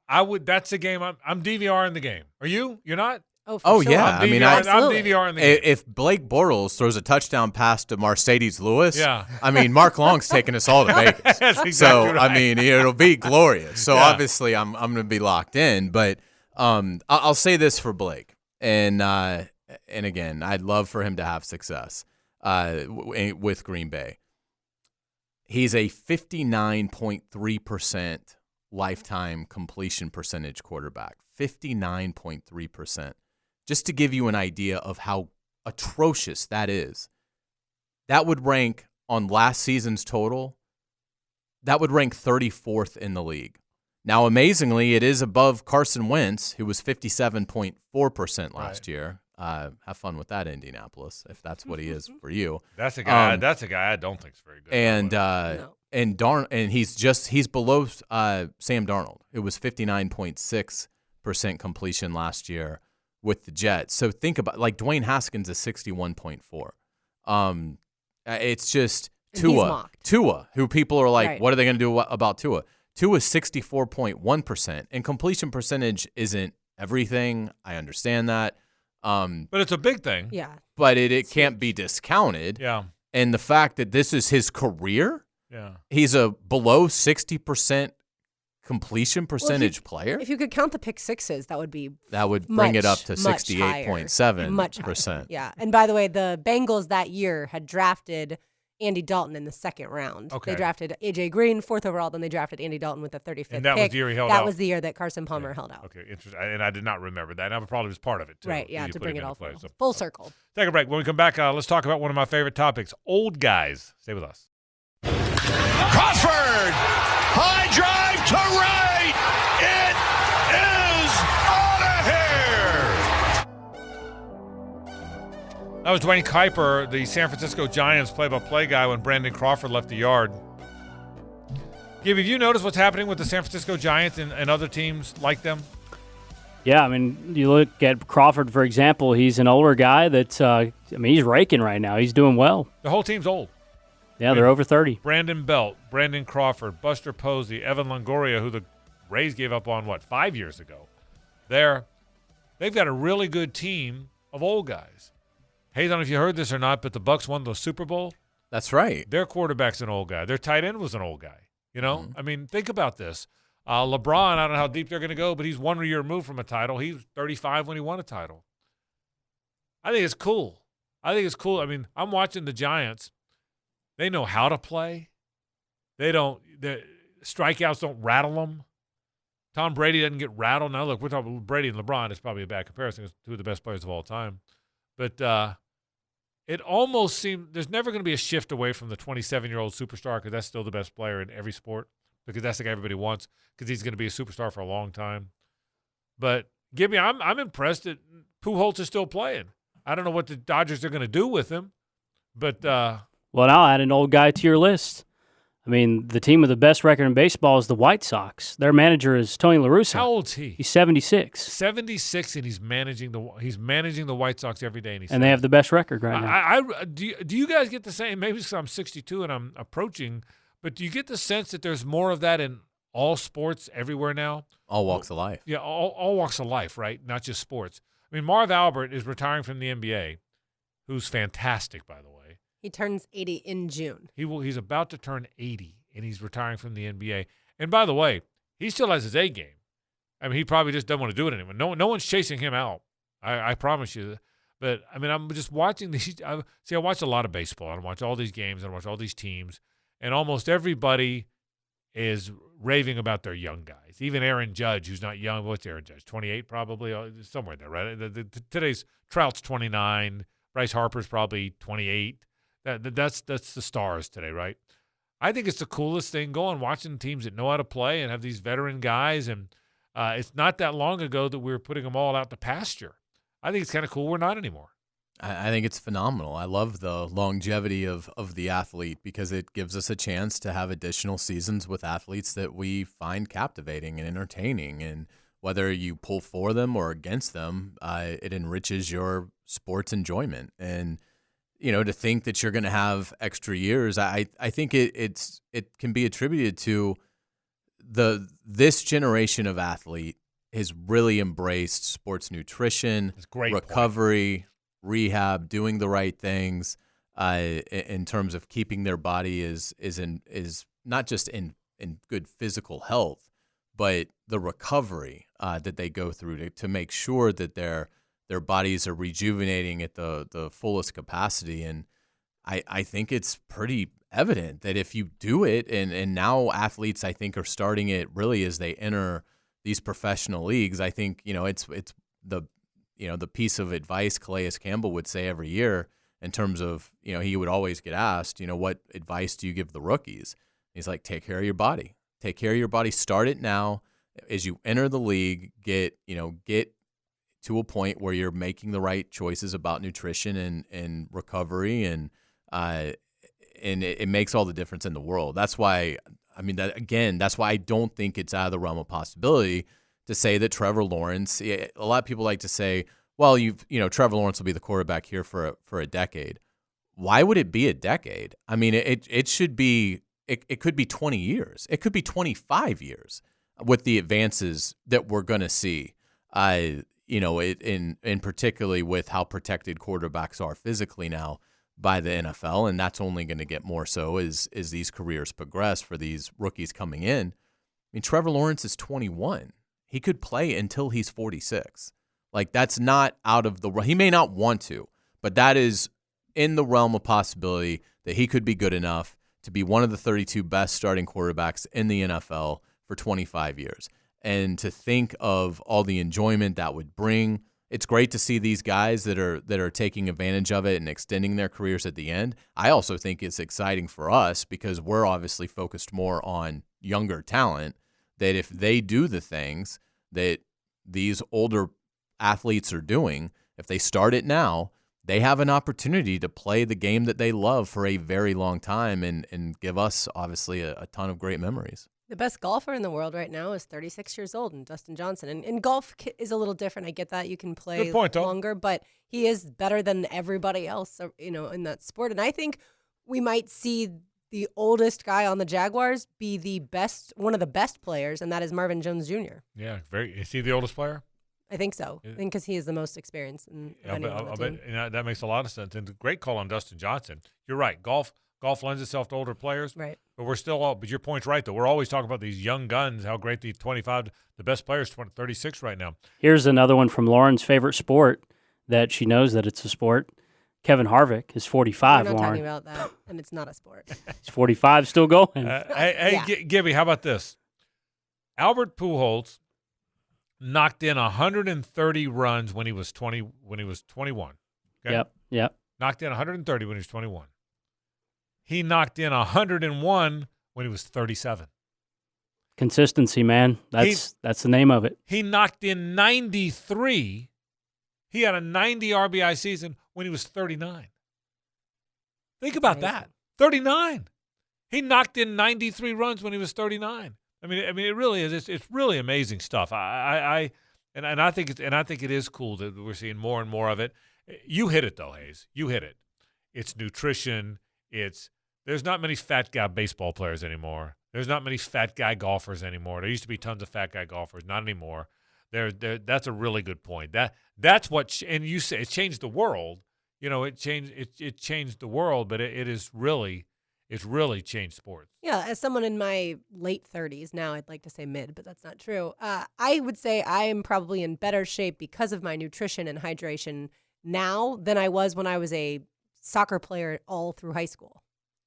that's the game I'm DVRing the game. Are you? You're not? Oh, sure. Yeah. I'm DVRing the game. If Blake Bortles throws a touchdown pass to Mercedes Lewis, yeah. I mean, Mark Long's taking us all to Vegas. That's exactly so, right. I mean, it'll be glorious. So, Yeah. obviously, I'm going to be locked in. But I'll say this for Blake. And again, I'd love for him to have success with Green Bay. He's a 59.3% lifetime completion percentage quarterback. 59.3%. Just to give you an idea of how atrocious that is, that would rank on last season's total, that would rank 34th in the league. Now, amazingly, it is above Carson Wentz, who was 57.4% last year. Have fun with that, Indianapolis, if that's what he is for you. That's a guy. I don't think is very good. And he's below Sam Darnold. It was 59.6% completion last year with the Jets. So think about Dwayne Haskins is 61.4. It's just Tua, who people are like, what are they going to do about Tua? Tua is 64.1%, and completion percentage isn't everything. I understand that. But it's a big thing. Yeah. But it can't be discounted. Yeah. And the fact that this is his career, he's a below 60% completion percentage player. If you could count the pick sixes, that would bring it up to 68.7%. Yeah. And by the way, the Bengals that year had drafted Andy Dalton in the second round. Okay. They drafted A.J. Green, 4th overall, then they drafted Andy Dalton with the 35th pick. And that was the year he held out. That was the year that Carson Palmer held out. Okay, interesting. And I did not remember that. And I probably was part of it, too. Right, yeah, to bring it all place. full circle. Take a break. When we come back, let's talk about one of my favorite topics, old guys. Stay with us. Crawford, high drive to right. It is out of here. That was Dwayne Kuiper, the San Francisco Giants play-by-play guy when Brandon Crawford left the yard. Gibby, have you noticed what's happening with the San Francisco Giants and other teams like them? Yeah, I mean, you look at Crawford, for example. He's an older guy that's, he's raking right now. He's doing well. The whole team's old. Yeah, they're over 30. Brandon Belt, Brandon Crawford, Buster Posey, Evan Longoria, who the Rays gave up on, 5 years ago. They've got a really good team of old guys. Hey, I don't know if you heard this or not, but the Bucs won the Super Bowl. That's right. Their quarterback's an old guy. Their tight end was an old guy. You know, I mean, think about this. LeBron, I don't know how deep they're going to go, but he's 1 year removed from a title. He was 35 when he won a title. I think it's cool. I mean, I'm watching the Giants. They know how to play. The strikeouts don't rattle them. Tom Brady doesn't get rattled. Now, look, we're talking about Brady and LeBron. It's probably a bad comparison. It's 2 of the best players of all time. But it almost seems there's never going to be a shift away from the 27-year-old superstar because that's still the best player in every sport. because that's the guy everybody wants because he's going to be a superstar for a long time. But Gibby, I'm impressed that Pujols is still playing. I don't know what the Dodgers are going to do with him, but well, now add an old guy to your list. I mean, the team with the best record in baseball is the White Sox. Their manager is Tony La Russa. How old's he? He's 76. 76, and he's managing the White Sox every day, and they have the best record right now. Do you guys get the same? Maybe because I'm 62 and I'm approaching, but do you get the sense that there's more of that in all sports everywhere now? All walks of life. Yeah, all walks of life, right? Not just sports. I mean, Marv Albert is retiring from the NBA, who's fantastic, by the way. He turns 80 in June. He's about to turn 80, and he's retiring from the NBA. And by the way, he still has his A game. I mean, he probably just doesn't want to do it anymore. No one's chasing him out. I promise you. But, I mean, I'm just watching these. I watch a lot of baseball. I watch all these games. I watch all these teams. And almost everybody is raving about their young guys. Even Aaron Judge, who's not young. What's Aaron Judge? 28 probably? Somewhere there, right? Today's Trout's 29. Bryce Harper's probably 28. That's the stars today, right? I think it's the coolest thing going, watching teams that know how to play and have these veteran guys. And it's not that long ago that we were putting them all out to pasture. I think it's kind of cool. We're not anymore. I think it's phenomenal. I love the longevity of the athlete because it gives us a chance to have additional seasons with athletes that we find captivating and entertaining. And whether you pull for them or against them, it enriches your sports enjoyment. And to think that you're going to have extra years, I think it can be attributed to this generation of athlete has really embraced sports nutrition, recovery, rehab, doing the right things in terms of keeping their body is not just in good physical health, but the recovery that they go through to make sure that their bodies are rejuvenating at the fullest capacity. And I think it's pretty evident that if you do it, and now athletes I think are starting it really as they enter these professional leagues. I think it's the piece of advice Calais Campbell would say every year in terms of he would always get asked what advice do you give the rookies? He's like, take care of your body, start it now. As you enter the league, get to a point where you're making the right choices about nutrition and recovery, and it makes all the difference in the world. That's why, that's why I don't think it's out of the realm of possibility to say that Trevor Lawrence. A lot of people like to say, well, Trevor Lawrence will be the quarterback here for a decade. Why would it be a decade? I mean, it should be. It could be 20 years. It could be 25 years with the advances that we're going to see. In particularly with how protected quarterbacks are physically now by the NFL, and that's only going to get more so as these careers progress for these rookies coming in. I mean, Trevor Lawrence is 21. He could play until he's 46. Like, that's not out of the – he may not want to, but that is in the realm of possibility that he could be good enough to be one of the 32 best starting quarterbacks in the NFL for 25 years. And to think of all the enjoyment that would bring, it's great to see these guys that are taking advantage of it and extending their careers at the end. I also think it's exciting for us because we're obviously focused more on younger talent, that if they do the things that these older athletes are doing, if they start it now, they have an opportunity to play the game that they love for a very long time and give us, obviously, a ton of great memories. The best golfer in the world right now is 36 years old, and Dustin Johnson. And golf is a little different. I get that. You can play longer, but he is better than everybody else, in that sport. And I think we might see the oldest guy on the Jaguars be one of the best players, and that is Marvin Jones Jr. Yeah, is he the oldest player? I think so. I think because he is the most experienced. That makes a lot of sense. And great call on Dustin Johnson. You're right. Golf lends itself to older players. Right. But but your point's right, though. We're always talking about these young guns, how great the 25, the best players, 36 right now. Here's another one from Lauren's favorite sport that she knows that it's a sport. Kevin Harvick is 45, We're not Lauren. talking about that, and it's not a sport. He's 45, still going. Gibby, how about this? Albert Pujols knocked in 130 runs when he was 21. Okay? Yep. Knocked in 130 when he was 21. He knocked in 101 when he was 37. Consistency, man. That's the name of it. He knocked in 93. He had a 90 RBI season when he was 39. Think about that. 39. He knocked in 93 runs when he was 39. I mean, it really is. It's really amazing stuff. I think it is cool that we're seeing more and more of it. You hit it though, Hayes. You hit it. It's nutrition. There's not many fat guy baseball players anymore. There's not many fat guy golfers anymore. There used to be tons of fat guy golfers. Not anymore. That's a really good point. That's what. And you say it changed the world. You know, it changed the world, but it's really changed sports. Yeah, as someone in my late 30s now, I'd like to say mid, but that's not true. I would say I am probably in better shape because of my nutrition and hydration now than I was when I was a soccer player all through high school.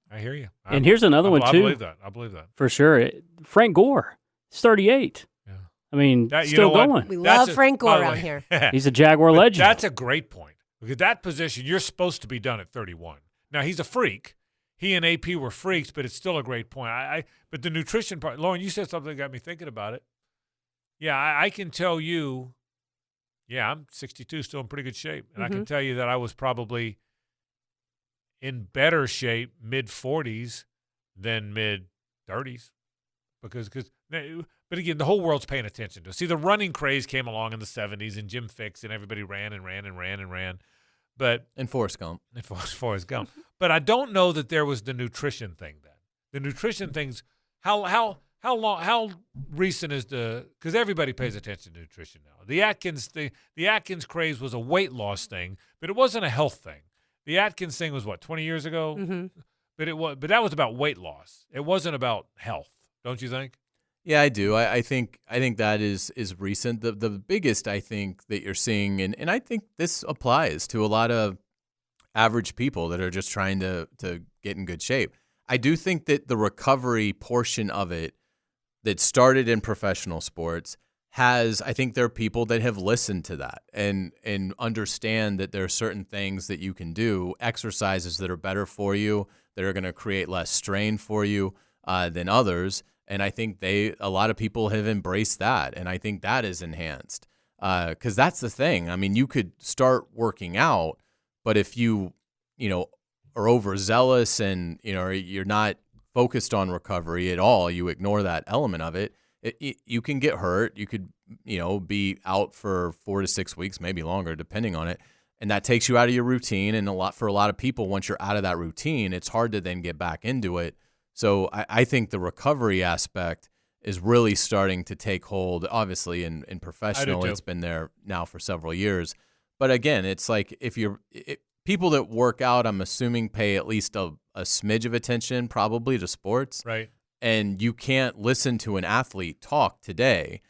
I hear you. And here's another one, too. I believe that. For sure. Frank Gore, he's 38. Yeah. I mean, you still know going. We love Frank Gore around here. He's a Jaguar legend. That's a great point. Because that position, you're supposed to be done at 31. Now, he's a freak. He and AP were freaks, but it's still a great point. But the nutrition part, Lauren, you said something that got me thinking about it. Yeah, I can tell you, I'm 62, still in pretty good shape. And I can tell you that I was probably in better shape mid-40s than mid-30s. But again, the whole world's paying attention to it. See, the running craze came along in the 70s, and Jim Fix, and everybody ran and ran and ran and ran. And Forrest Gump. Forrest Gump. But I don't know that there was the nutrition thing then. The nutrition things, how recent is because everybody pays attention to nutrition now. The Atkins craze was a weight loss thing, but it wasn't a health thing. The Atkins thing was 20 years ago? Mm-hmm. But that was about weight loss. It wasn't about health, don't you think? Yeah, I do. I think that is recent. The biggest I think that you're seeing, and I think this applies to a lot of average people that are just trying to get in good shape. I do think that the recovery portion of it that started in professional sports I think there are people that have listened to that and understand that there are certain things that you can do, exercises that are better for you, that are going to create less strain for you than others. And I think a lot of people have embraced that, and I think that is enhanced because that's the thing. I mean, you could start working out, but if you are overzealous and you're not focused on recovery at all, you ignore that element of it. You can get hurt. You could be out for 4 to 6 weeks, maybe longer, depending on it, and that takes you out of your routine. And for a lot of people, once you're out of that routine, it's hard to then get back into it. So I think the recovery aspect is really starting to take hold, obviously, in professional. It's been there now for several years. But again, it's like people that work out, I'm assuming, pay at least a smidge of attention probably to sports. Right. And you can't listen to an athlete talk today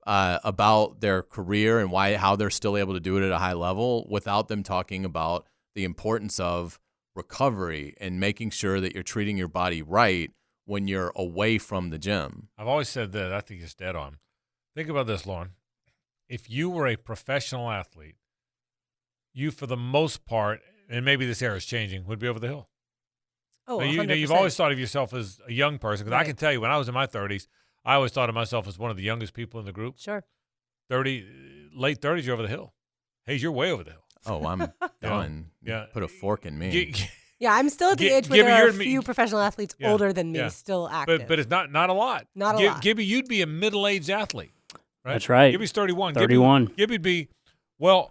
about their career and how they're still able to do it at a high level without them talking about the importance of recovery and making sure that you're treating your body right when you're away from the gym. I've always said that. I think it's dead on. Think about this, Lauren. If you were a professional athlete, you, for the most part, and maybe this era is changing, would be over the hill. Oh, now, 100%. You've always thought of yourself as a young person, because Right. I can tell you, when I was in my 30s, I always thought of myself as one of the youngest people in the group. Sure. Late 30s, you're over the hill. Hey, you're way over the hill. Oh, I'm done. Yeah. Put a fork in me. Yeah, I'm still at the age where there are a few professional athletes older than me still active. But it's not a lot. Not a lot. Gibby, you'd be a middle-aged athlete. Right? That's right. Gibby's 31. 31. Gibby'd be,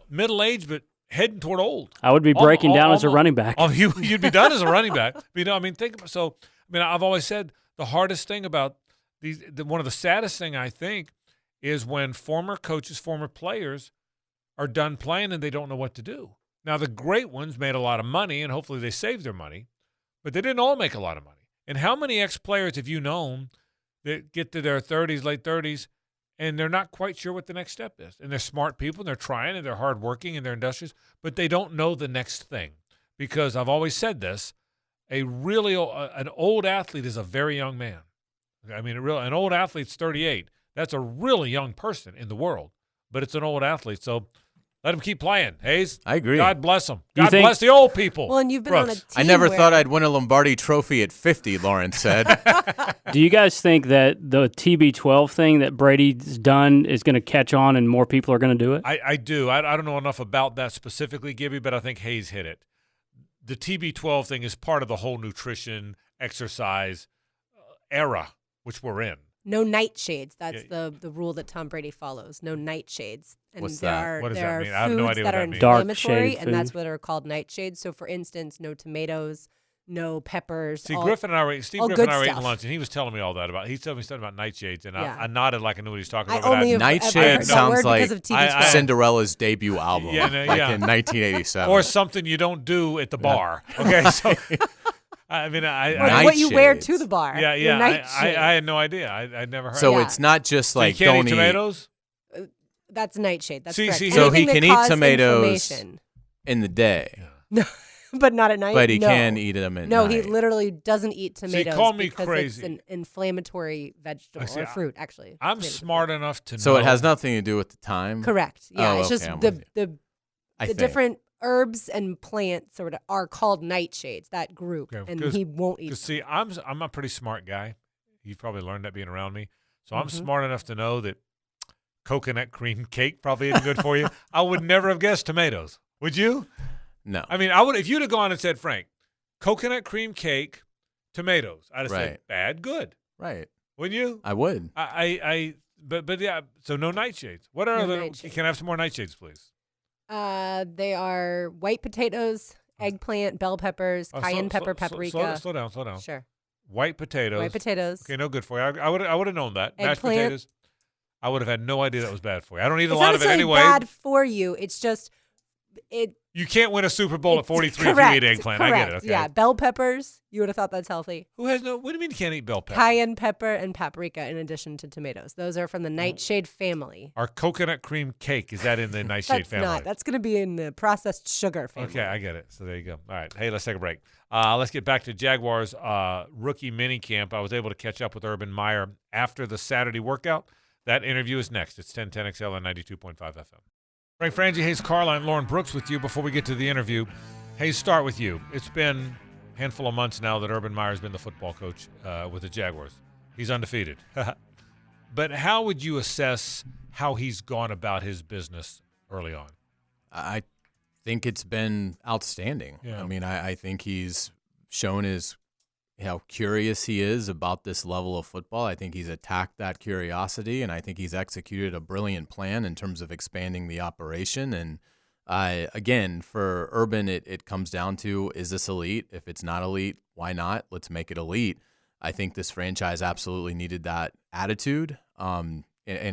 middle-aged, but heading toward old. I would be breaking down as a running back. You'd be done as a running back. I've always said the hardest thing about one of the saddest thing I think is when former coaches, former players are done playing and they don't know what to do. Now, the great ones made a lot of money, and hopefully they saved their money, but they didn't all make a lot of money. And how many ex-players have you known that get to their 30s, late 30s, and they're not quite sure what the next step is? And they're smart people, and they're trying, and they're hardworking, and they're industrious, but they don't know the next thing. Because I've always said this, an old athlete is a very young man. I mean, an old athlete's 38. That's a really young person in the world, but it's an old athlete. So Let them keep playing, Hayes. I agree. God bless them. God bless the old people. Well, and you've been on a team I never thought I'd win a Lombardi trophy at 50, Lawrence said. Do you guys think that the TB12 thing that Brady's done is going to catch on and more people are going to do it? I do. I don't know enough about that specifically, Gibby, but I think Hayes hit it. The TB12 thing is part of the whole nutrition, exercise era, which we're in. No nightshades. That's the rule that Tom Brady follows. No nightshades. And What's there that? Are, What does there that are mean? I have no foods idea that what are that means. Dark inflammatory, shade and that's food. what are called nightshades. So, for instance, no tomatoes, no peppers. See, all, Griffin and I were all Griffin good and I were eating stuff. lunch, and he was telling me all that about. He told me something about nightshades, and Yeah. I nodded like I knew what he was talking I about. only have Nightshade ever heard that sounds word like because of TB12. Cinderella's debut album, Yeah, in 1987. or something you don't do at the bar. Okay, so I mean, Or what you wear to the bar. Yeah, Your yeah. nightshade. I had no idea. I'd never heard. So of it. it's not just So like you can't don't eat tomatoes. That's nightshade. That's See- correct. see, So Anything he that can eat cause tomatoes inflammation. in the day, No, but not at night. but he no. can eat them at No, night. he literally doesn't eat tomatoes call me because crazy. it's an inflammatory vegetable See, or fruit, actually. I'm Tomatoes are smart enough to know. So it has nothing to do with the time? Correct. Yeah, Oh, it's okay, just I'm with you. I the think. different herbs and plants are called nightshades, that group, Okay, and 'cause- he won't eat. Because see, I'm a pretty smart guy. You've probably learned that being around me. So I'm Mhm. smart enough to know that coconut cream cake probably isn't good for you. I would never have guessed tomatoes. Would you? No. I mean, I would if you'd have gone and said, Frank, coconut cream cake, tomatoes. I'd have said Right. bad, good. Right. Wouldn't you? I would. But yeah. So no nightshades. What are No other? nightshades. Can I have some more nightshades, please? They are white potatoes, eggplant, bell peppers, cayenne pepper, paprika. Slow down. Sure. White potatoes. White potatoes. Okay, no good for you. I would have known that. Mashed Eggplant. potatoes. I would have had no idea that was bad for you. I don't eat a It's lot not of it necessarily anyway. bad for you. It's just it. You can't win a Super Bowl at it's 43 correct, if you eat eggplant. Correct. I get it. Okay. Yeah, bell peppers. You would have thought that's healthy. Who has no? What do you mean you can't eat bell pepper? Cayenne pepper and paprika, in addition to tomatoes. Those are from the nightshade family. Our coconut cream cake, is that in the nightshade That's family? not. That's going to be in the processed sugar family. Okay, I get it. So there you go. All right. Hey, let's take a break. Let's get back to Jaguars rookie mini camp. I was able to catch up with Urban Meyer after the Saturday workout. That interview is next. It's 1010XL and 92.5 FM. Frank Frangie, Hayes Carline, Lauren Brooks with you. Before we get to the interview, Hayes, start with you. It's been a handful of months now that Urban Meyer's been the football coach with the Jaguars. He's undefeated. But how would you assess how he's gone about his business early on? I think it's been outstanding. Yeah. I mean, I think he's shown how curious he is about this level of football. I think he's attacked that curiosity, and I think he's executed a brilliant plan in terms of expanding the operation. And again, for Urban, it comes down to, is this elite? If it's not elite, why not? Let's make it elite. I think this franchise absolutely needed that attitude. And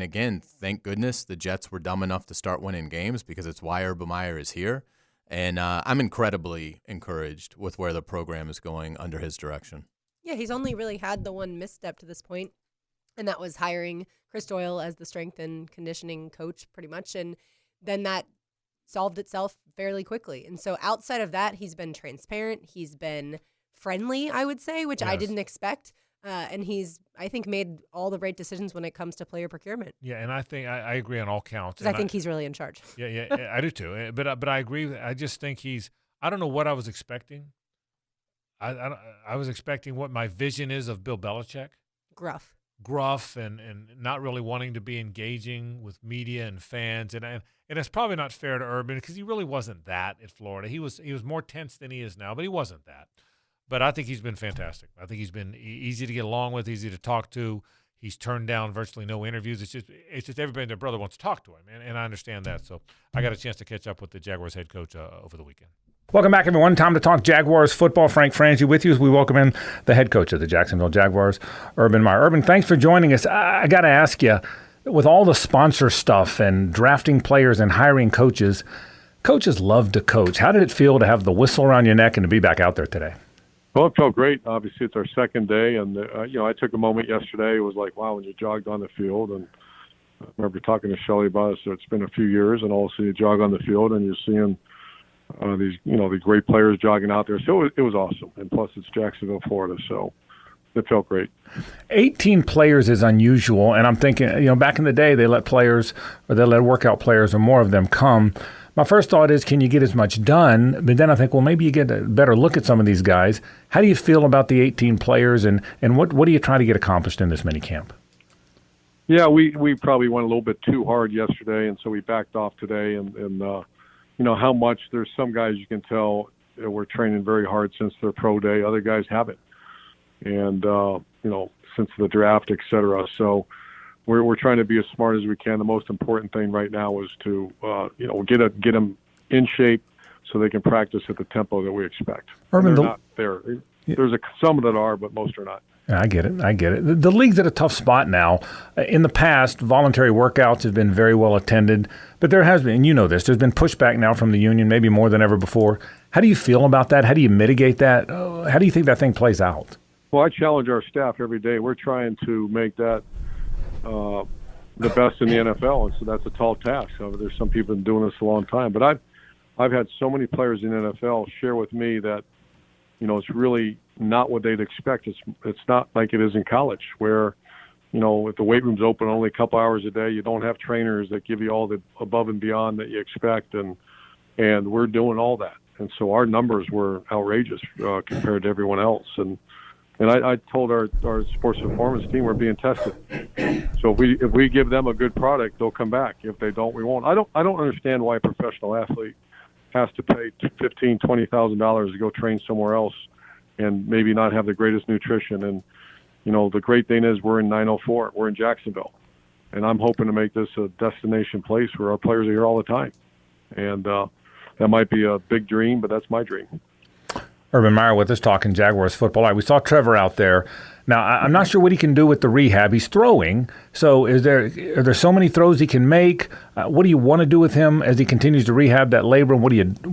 again, thank goodness the Jets were dumb enough to start winning games, because it's why Urban Meyer is here. And I'm incredibly encouraged with where the program is going under his direction. Yeah, he's only really had the one misstep to this point, and that was hiring Chris Doyle as the strength and conditioning coach, pretty much. And then that solved itself fairly quickly. And so outside of that, he's been transparent. He's been friendly, I would say, which I Yes. didn't expect. And he's, I think, made all the right decisions when it comes to player procurement. Yeah, and I think I agree on all counts. Because And I think he's really in charge. Yeah, I do too. But I agree. I just think I don't know what I was expecting. I was expecting what my vision is of Bill Belichick. Gruff and not really wanting to be engaging with media and fans. And it's probably not fair to Urban, because he really wasn't that at Florida. He was more tense than he is now, but he wasn't that. But I think he's been fantastic. I think he's been easy to get along with, easy to talk to. He's turned down virtually no interviews. It's just everybody and their brother wants to talk to him, and I understand that. So I got a chance to catch up with the Jaguars head coach over the weekend. Welcome back, everyone. Time to talk Jaguars football. Frank Frangie with you as we welcome in the head coach of the Jacksonville Jaguars, Urban Meyer. Urban, thanks for joining us. I got to ask you, with all the sponsor stuff and drafting players and hiring coaches, coaches love to coach. How did it feel to have the whistle around your neck and to be back out there today? Well, it felt great. Obviously, it's our second day, and I took a moment yesterday. It was like, wow, when you jogged on the field, and I remember talking to Shelley about it. So it's been a few years, and also you jog on the field, and you're seeing these great players jogging out there. So it was awesome, and plus it's Jacksonville, Florida, so it felt great. 18 players is unusual, and I'm thinking, back in the day, they let workout players or more of them come. My first thought is, can you get as much done? But then I think, well, maybe you get a better look at some of these guys. How do you feel about the 18 players, and what do you try to get accomplished in this mini camp? Yeah, we probably went a little bit too hard yesterday, and so we backed off today. And you know how much there's some guys you can tell we're training very hard since their pro day. Other guys haven't, and you know, since the draft, et cetera. So we're trying to be as smart as we can. The most important thing right now is to you know, get them in shape so they can practice at the tempo that we expect. Urban, they're not there. There's some that are, but most are not. I get it. The league's at a tough spot now. In the past, voluntary workouts have been very well attended, but there has been, and you know this, there's been pushback now from the union, maybe more than ever before. How do you feel about that? How do you mitigate that? How do you think that thing plays out? Well, I challenge our staff every day. We're trying to make that the best in the NFL, and so that's a tall task. So there's some people who've been doing this a long time, but I've had so many players in the NFL share with me that, you know, it's really not what they'd expect. It's not like it is in college, where, you know, if the weight room's open only a couple hours a day, you don't have trainers that give you all the above and beyond that you expect, and we're doing all that. And so our numbers were outrageous compared to everyone else. And I told our sports performance team we're being tested. So if we give them a good product, they'll come back. If they don't, we won't. I don't understand why a professional athlete has to pay $15,000, $20,000 to go train somewhere else and maybe not have the greatest nutrition. And, you know, the great thing is we're in 904. We're in Jacksonville. And I'm hoping to make this a destination place where our players are here all the time. And that might be a big dream, but that's my dream. Urban Meyer with us talking Jaguars football. All right, we saw Trevor out there. Now, I'm not sure what he can do with the rehab. He's throwing, so are there so many throws he can make? What do you want to do with him as he continues to rehab that labrum? What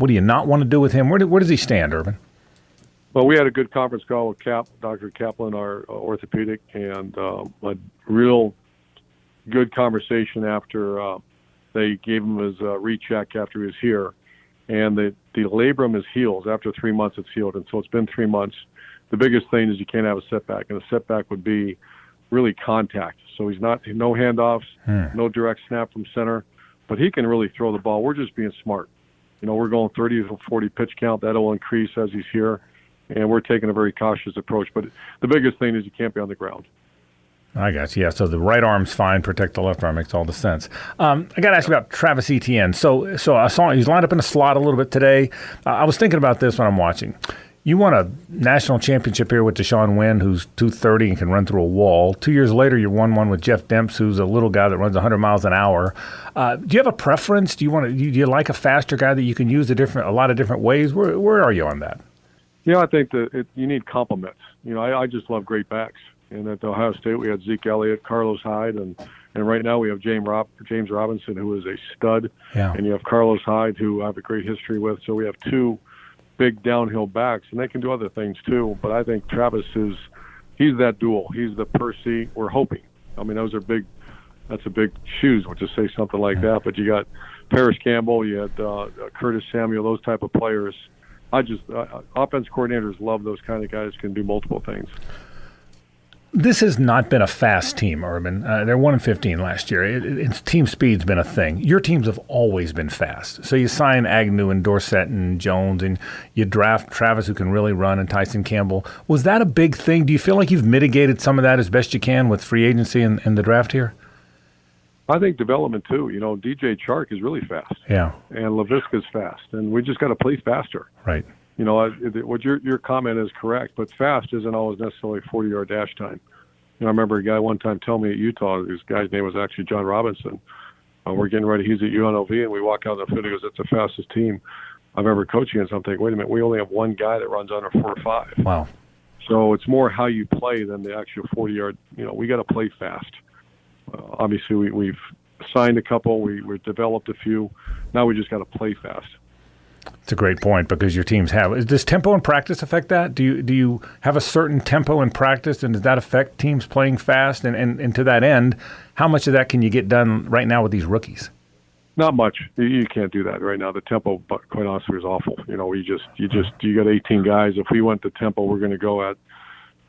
do you not want to do with him? Where does he stand, Urban? Well, we had a good conference call with Dr. Kaplan, our orthopedic, and a real good conversation after they gave him his recheck after he was here. And the labrum is healed. After 3 months, it's healed. And so it's been 3 months. The biggest thing is you can't have a setback. And a setback would be really contact. So he's no handoffs, no direct snap from center. But he can really throw the ball. We're just being smart. You know, we're going 30 to 40 pitch count. That'll increase as he's here. And we're taking a very cautious approach. But the biggest thing is you can't be on the ground. I guess, yeah. So the right arm's fine, protect the left arm, makes all the sense. I got to ask you about Travis Etienne. So I saw he's lined up in the slot a little bit today. I was thinking about this when I'm watching. You won a national championship here with Deshaun Wynn, who's 230 and can run through a wall. 2 years later, you won one with Jeff Demps, who's a little guy that runs 100 miles an hour. Do you have a preference? Do you like a faster guy that you can use a lot of different ways? Where are you on that? Yeah, I think that you need compliments. You know, I just love great backs. And at Ohio State, we had Zeke Elliott, Carlos Hyde, and right now we have James Robinson, who is a stud. Yeah. And you have Carlos Hyde, who I have a great history with. So we have two big downhill backs, and they can do other things too. But I think Travis he's that dual. He's the Percy we're hoping. I mean, that's a big shoes to say something like that. But you got Paris Campbell, you had Curtis Samuel, those type of players. Offense coordinators love those kind of guys who can do multiple things. This has not been a fast team, Urban. They're 1-15 last year. Team speed's been a thing. Your teams have always been fast. So you sign Agnew and Dorsett and Jones, and you draft Travis, who can really run, and Tyson Campbell. Was that a big thing? Do you feel like you've mitigated some of that as best you can with free agency and the draft here? I think development, too. You know, DJ Chark is really fast. Yeah. And Laviska's fast. And we just got to play faster. Right. You know, what your comment is correct, but fast isn't always necessarily 40-yard dash time. You know, I remember a guy one time telling me at Utah, this guy's name was actually John Robinson. We're getting ready. He's at UNLV, and we walk out in the field. He goes, "That's the fastest team I've ever coached against." I'm thinking, wait a minute, we only have one guy that runs under 4.5. Wow. So it's more how you play than the actual 40-yard. You know, we got to play fast. Obviously, we've signed a couple. We've developed a few. Now we just got to play fast. It's a great point because your teams have. Does tempo in practice affect that? Do you have a certain tempo in practice, and does that affect teams playing fast? And to that end, how much of that can you get done right now with these rookies? Not much. You can't do that right now. The tempo, quite honestly, is awful. You know, you got 18 guys. If we went to tempo, we're going to go at.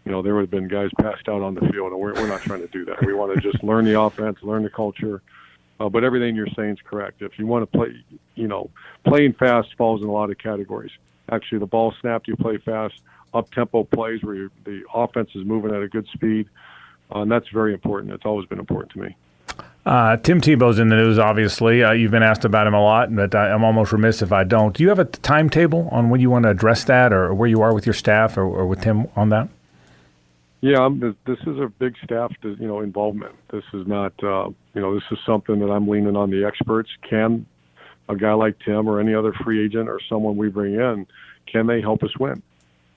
You know, there would have been guys passed out on the field, and we're not trying to do that. We want to just learn the offense, learn the culture, But everything you're saying is correct. If you want to play, playing fast falls in a lot of categories. Actually, the ball snapped, you play fast. Up-tempo plays where the offense is moving at a good speed. And that's very important. It's always been important to me. Tim Tebow's in the news, obviously. You've been asked about him a lot, but I'm almost remiss if I don't. Do you have a timetable on when you want to address that, or where you are with your staff or with Tim on that? Yeah, this is a big staff, involvement. This is not, this is something that I'm leaning on the experts. Can a guy like Tim or any other free agent or someone we bring in, can they help us win?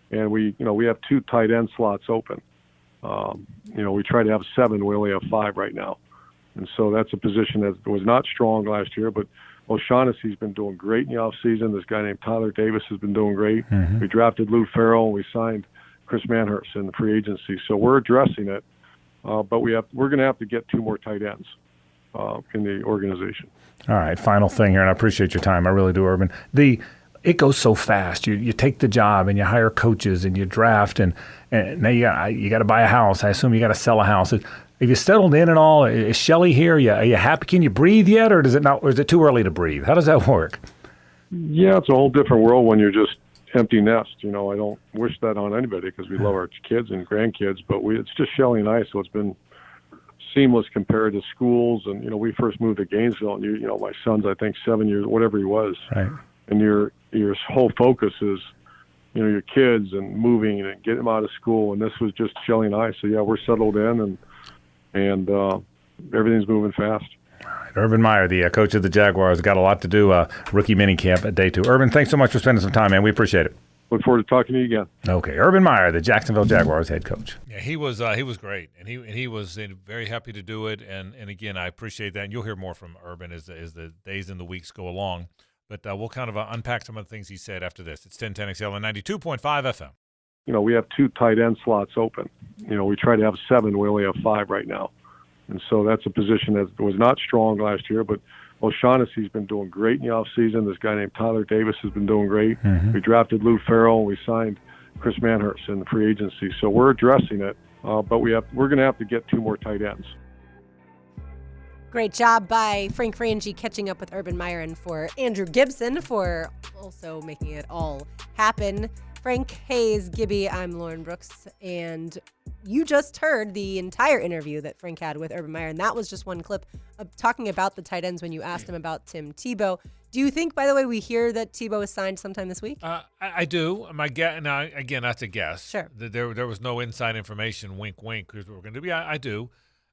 And we have 2 tight end slots open. We try to have 7. We only have 5 right now. And so that's a position that was not strong last year, but O'Shaughnessy's been doing great in the offseason. This guy named Tyler Davis has been doing great. Mm-hmm. We drafted Lou Farrell, and we signed Chris Manhurst in the free agency. So we're addressing it, but we're going to have to get 2 more tight ends in the organization. All right, final thing here, and I appreciate your time. I really do, Urban. It goes so fast. You take the job and you hire coaches and you draft, and now you got to buy a house. I assume you got to sell a house. Have you settled in at all? Is Shelly here? Are you happy? Can you breathe yet, or is it too early to breathe? How does that work? Yeah, it's a whole different world when you're just empty nest. I don't wish that on anybody because we love our kids and grandkids, but it's just Shelly and I, so it's been seamless compared to schools. And we first moved to Gainesville, and my son's I think 7 years, whatever he was, right. And your whole focus is your kids and moving and getting them out of school. And this was just Shelly and I. So yeah, we're settled in and everything's moving fast. All right, Urban Meyer, the coach of the Jaguars, got a lot to do. Rookie minicamp at day 2. Urban, thanks so much for spending some time, man. We appreciate it. Look forward to talking to you again. Okay, Urban Meyer, the Jacksonville Jaguars head coach. Yeah, he was great, and he was very happy to do it. And again, I appreciate that. And you'll hear more from Urban as the days and the weeks go along. But we'll kind of unpack some of the things he said after this. It's 1010XL and 92.5 FM. We have 2 tight end slots open. We try to have 7. We only have 5 right now. And so that's a position that was not strong last year, but O'Shaughnessy's been doing great in the offseason. This guy named Tyler Davis has been doing great. Mm-hmm. We drafted Lou Farrell, and we signed Chris Manhurst in the free agency. So we're addressing it, but we're going to have to get 2 more tight ends. Great job by Frank Frangie catching up with Urban Meyer, and for Andrew Gibson for also making it all happen. Frank Hayes, Gibby, I'm Lauren Brooks, and you just heard the entire interview that Frank had with Urban Meyer, and that was just one clip of talking about the tight ends when you asked him about Tim Tebow. Do you think, by the way, we hear that Tebow is signed sometime this week? I do. My guess, now, again, that's a guess. Sure. There was no inside information, wink, wink, here's what we're going to do. I do.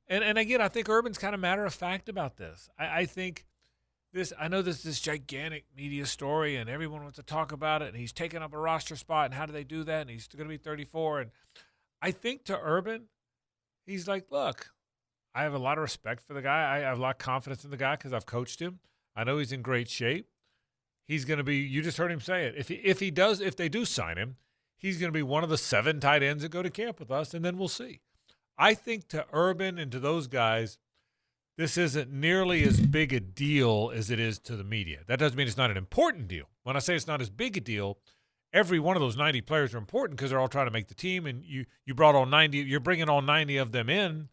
And again, I think Urban's kind of matter of fact about this. I think I know this gigantic media story, and everyone wants to talk about it, and he's taking up a roster spot, and how do they do that? And he's going to be 34. And I think to Urban, he's like, look, I have a lot of respect for the guy. I have a lot of confidence in the guy because I've coached him. I know he's in great shape. He's going to be, you just heard him say it. If they do sign him, he's going to be one of the 7 tight ends that go to camp with us, and then we'll see. I think to Urban and to those guys, this isn't nearly as big a deal as it is to the media. That doesn't mean it's not an important deal. When I say it's not as big a deal, every one of those 90 players are important because they're all trying to make the team, and you brought all 90. You're bringing all 90 of them in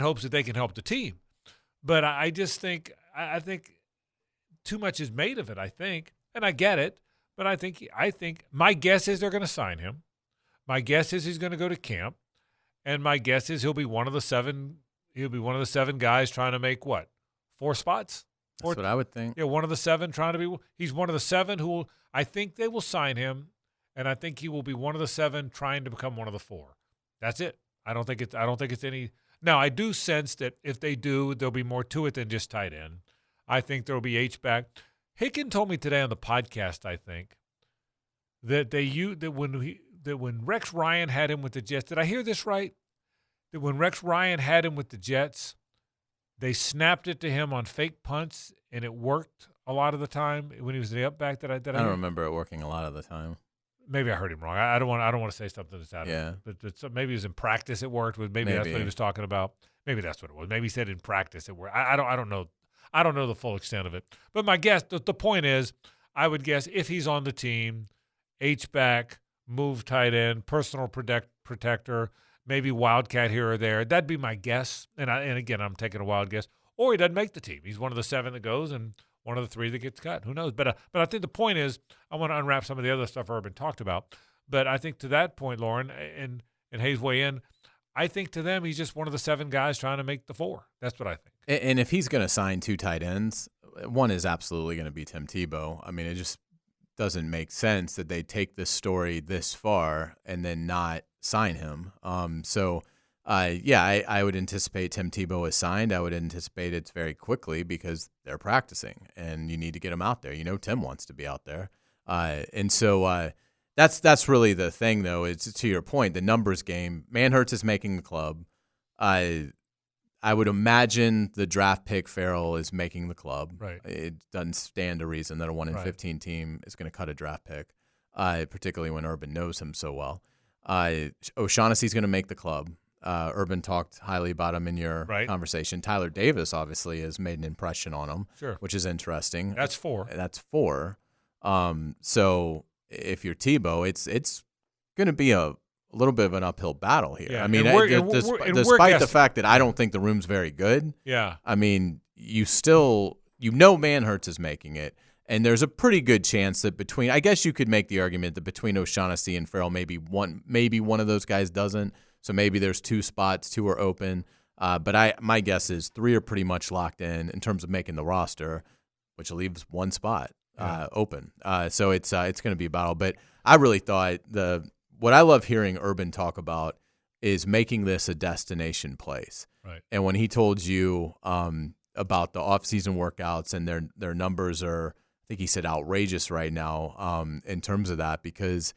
hopes that they can help the team. But I just think I think too much is made of it. I think, and I get it, but I think my guess is they're going to sign him. My guess is he's going to go to camp. And my guess is he'll be one of the 7. He'll be one of the 7 guys trying to make 4 spots. That's what I would think. Yeah, one of the 7 trying to be. He's one of the 7 who I think they will sign him, and I think he will be one of the 7 trying to become one of the 4. That's it. I don't think it's any. Now I do sense that if they do, there'll be more to it than just tight end. I think there will be H-back. Hicken told me today on the podcast, I think, that when Rex Ryan had him with the Jets, did I hear this right? That when Rex Ryan had him with the Jets, they snapped it to him on fake punts, and it worked a lot of the time when he was in the up back. I don't remember it working a lot of the time. Maybe I heard him wrong. I don't want to say something that's out of it. But maybe it was in practice it worked. Maybe that's what he was talking about. Maybe that's what it was. Maybe he said in practice it worked. I don't know. I don't know the full extent of it. But my guess, the point is, I would guess if he's on the team, H-back, move tight end, personal protector, maybe wildcat here or there. That'd be my guess. And again, I'm taking a wild guess. or he doesn't make the team. He's one of the 7 that goes and one of the 3 that gets cut. Who knows? But I think the point is, I want to unwrap some of the other stuff Urban talked about. But I think to that point, Lauren, and Hayes weigh in, I think to them he's just one of the 7 guys trying to make the 4. That's what I think. And if he's going to sign 2 tight ends, one is absolutely going to be Tim Tebow. I mean, it just doesn't make sense that they take this story this far and then not sign him. I would anticipate Tim Tebow is signed. I would anticipate it's very quickly because they're practicing, and you need to get him out there. You know, Tim wants to be out there, that's really the thing, though. It's to your point, the numbers game. Manhertz is making the club. I would imagine the draft pick Farrell is making the club. Right. It doesn't stand to reason that a 1-in-15 team is going to cut a draft pick, particularly when Urban knows him so well. O'Shaughnessy's going to make the club. Urban talked highly about him in your conversation. Tyler Davis obviously has made an impression on him, which is interesting. That's 4. That's 4. So if you're Tebow, it's going to be a little bit of an uphill battle here. Yeah. I mean, despite the fact that I don't think the room's very good. Yeah. I mean, you know Manhertz is making it. And there's a pretty good chance that I guess you could make the argument that between O'Shaughnessy and Farrell, maybe one of those guys doesn't. So maybe there's 2 spots, 2 are open. But my guess is 3 are pretty much locked in terms of making the roster, which leaves 1 spot open. So it's going to be a battle. But I really thought what I love hearing Urban talk about is making this a destination place. Right. And when he told you about the off-season workouts and their numbers are, I think he said outrageous right now in terms of that, because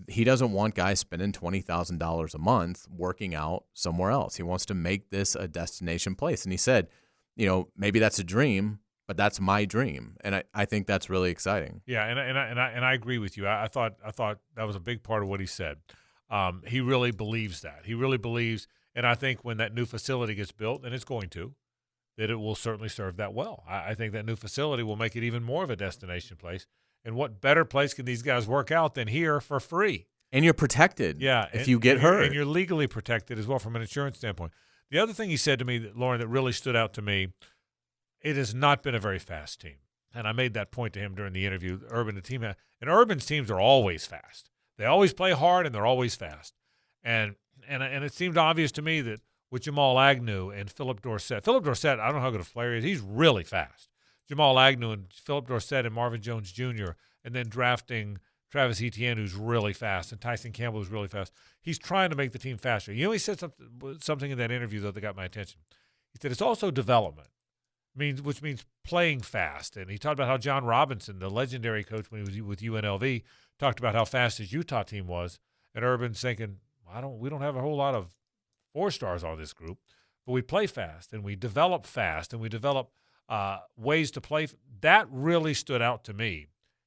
he doesn't want guys spending $20,000 a month working out somewhere else. He wants to make this a destination place. And he said, maybe that's a dream, but that's my dream, and I think that's really exciting. Yeah, and I agree with you. I thought that was a big part of what he said. He really believes that. He really believes, and I think when that new facility gets built, and it's going to, that it will certainly serve that well. I think that new facility will make it even more of a destination place. And what better place can these guys work out than here for free? And you're protected. Yeah, if you get hurt, and you're legally protected as well from an insurance standpoint. The other thing he said to me, Lauren, that really stood out to me. It has not been a very fast team. And I made that point to him during the interview. Urban's teams are always fast. They always play hard, and they're always fast. And it seemed obvious to me that with Jamal Agnew and Philip Dorsett, I don't know how good a player he is. He's really fast. Jamal Agnew and Philip Dorsett and Marvin Jones Jr., and then drafting Travis Etienne, who's really fast, and Tyson Campbell, who's really fast. He's trying to make the team faster. He said something in that interview, though, that got my attention. He said it's also development. Which means playing fast. And he talked about how John Robinson, the legendary coach when he was with UNLV, talked about how fast his Utah team was. And Urban's thinking, we don't have a whole lot of 4-stars on this group, but we play fast and we develop fast and we develop ways to play. That really stood out to me.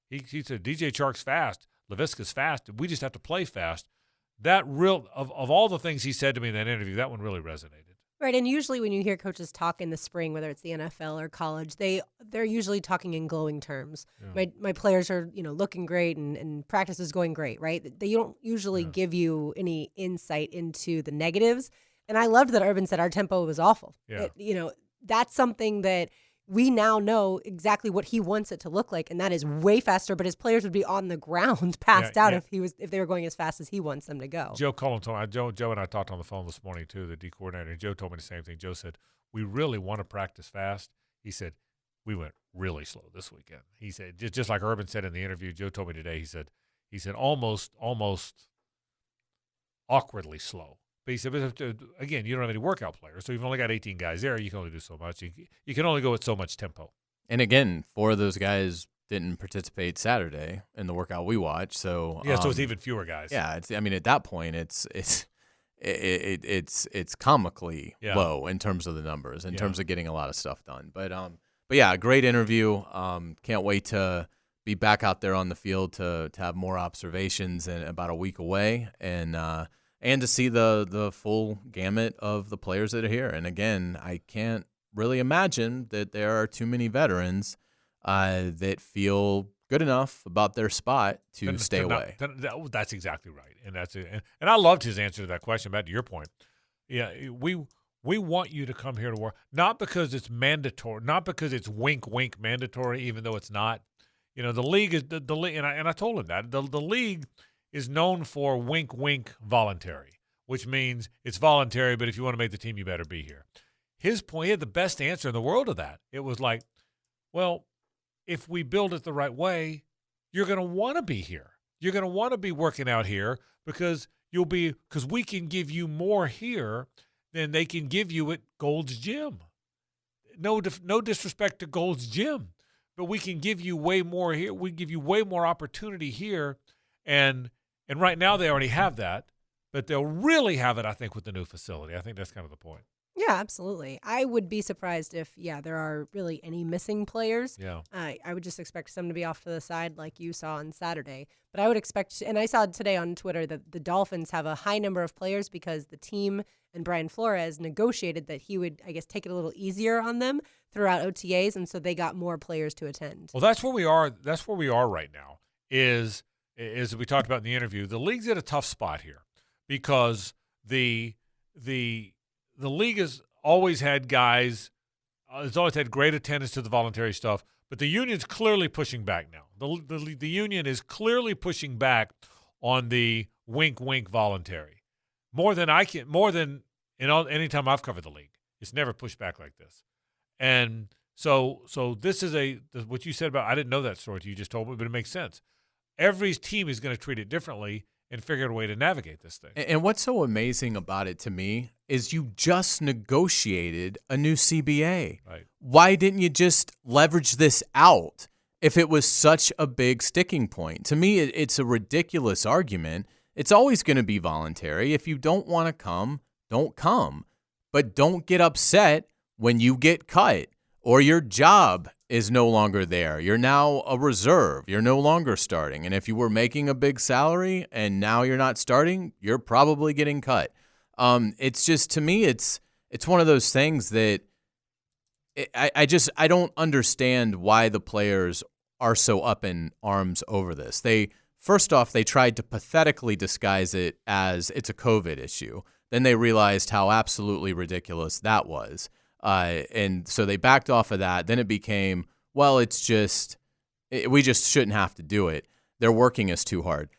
He said DJ Chark's fast, Laviska's fast. We just have to play fast. That of all the things he said to me in that interview, that one really resonated. Right, and usually when you hear coaches talk in the spring, whether it's the NFL or college, they're usually talking in glowing terms. Yeah. My players are looking great and practice is going great, right? They don't usually give you any insight into the negatives. And I loved that Urban said our tempo was awful. Yeah. That's something that we now know exactly what he wants it to look like, and that is way faster. But his players would be on the ground, passed out if they were going as fast as he wants them to go. Joe Cullen told me, Joe and I talked on the phone this morning too, the D coordinator. And Joe told me the same thing. Joe said we really want to practice fast. He said we went really slow this weekend. He said just like Urban said in the interview. Joe told me today. He said almost awkwardly slow. But he said, again, you don't have any workout players, so you've only got 18 guys there. You can only do so much. You can only go at so much tempo. And again, 4 of those guys didn't participate Saturday in the workout we watched. So so it's even fewer guys. Yeah, at that point, it's comically low in terms of the numbers, in terms of getting a lot of stuff done. But yeah, great interview. Can't wait to be back out there on the field to have more observations in about a week away, and to see the full gamut of the players that are here. And again, I can't really imagine that there are too many veterans that feel good enough about their spot to stay away. That's exactly right. And I loved his answer to that question. Back to your point, yeah, we We want you to come here to work, not because it's mandatory, not because it's wink, wink mandatory, even though it's not. You know, the league is the league, and I told him that the league is known for wink, wink voluntary, which means it's voluntary, but if you want to make the team, you better be here. His point, he had the best answer in the world of that. It was like, well, if we build it the right way, you're going to want to be here. You're going to want to be working out here because we can give you more here than they can give you at Gold's Gym. No disrespect to Gold's Gym, but we can give you way more here. We give you way more opportunity here, and right now they already have that, but they'll really have it, I think, with the new facility. I think that's kind of the point. Yeah, absolutely. I would be surprised if, there are really any missing players. Yeah. I would just expect some to be off to the side like you saw on Saturday. But I would expect, and I saw today on Twitter that the Dolphins have a high number of players because the team and Brian Flores negotiated that he would, I guess, take it a little easier on them throughout OTAs, and so they got more players to attend. Well, that's where we are. That's where we are right now. Is we talked about in the interview, the league's at a tough spot here because the league has always had guys. It's always had great attendance to the voluntary stuff, but the union's clearly pushing back now. The union is clearly pushing back on the wink wink voluntary more than any time I've covered the league. It's never pushed back like this, and so this is what you said about. I didn't know that story. You just told me, but it makes sense. Every team is going to treat it differently and figure out a way to navigate this thing. And what's so amazing about it to me is you just negotiated a new CBA. Right. Why didn't you just leverage this out if it was such a big sticking point? To me, it's a ridiculous argument. It's always going to be voluntary. If you don't want to come, don't come. But don't get upset when you get cut or your job is no longer there. You're now a reserve. You're no longer starting. And if you were making a big salary and now you're not starting, you're probably getting cut. It's just, to me, it's one of those things that I don't understand why the players are so up in arms over this. First off, they tried to pathetically disguise it as it's a COVID issue. Then they realized how absolutely ridiculous that was. And so they backed off of that. Then it became, well, we just shouldn't have to do it. They're working us too hard.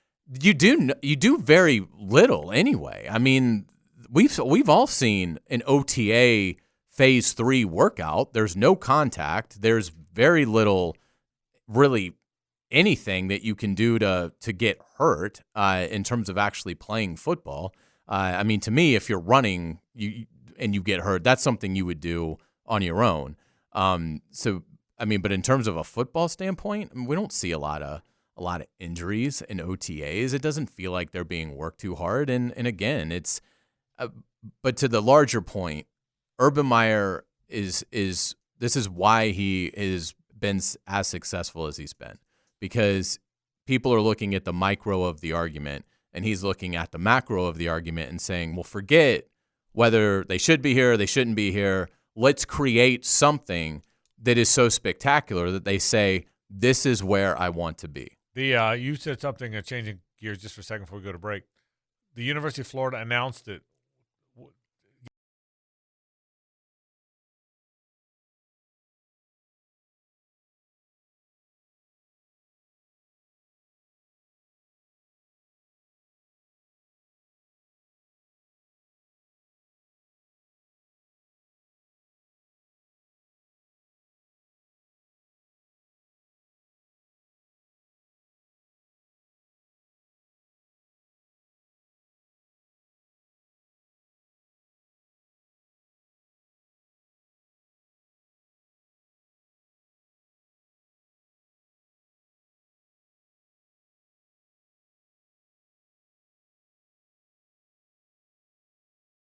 You do very little anyway. I mean, we've all seen an OTA phase 3 workout. There's no contact. There's very little, really anything that you can do to get hurt in terms of actually playing football. I mean, to me, if you're running, and you get hurt, that's something you would do on your own. But in terms of a football standpoint, we don't see a lot of injuries in OTAs. It doesn't feel like they're being worked too hard. And again, it's but to the larger point, Urban Meyer this is why he has been as successful as he's been, because people are looking at the micro of the argument and he's looking at the macro of the argument and saying, well, forget whether they should be here or they shouldn't be here. Let's create something that is so spectacular that they say, this is where I want to be. You said something, changing gears just for a second before we go to break. The University of Florida announced that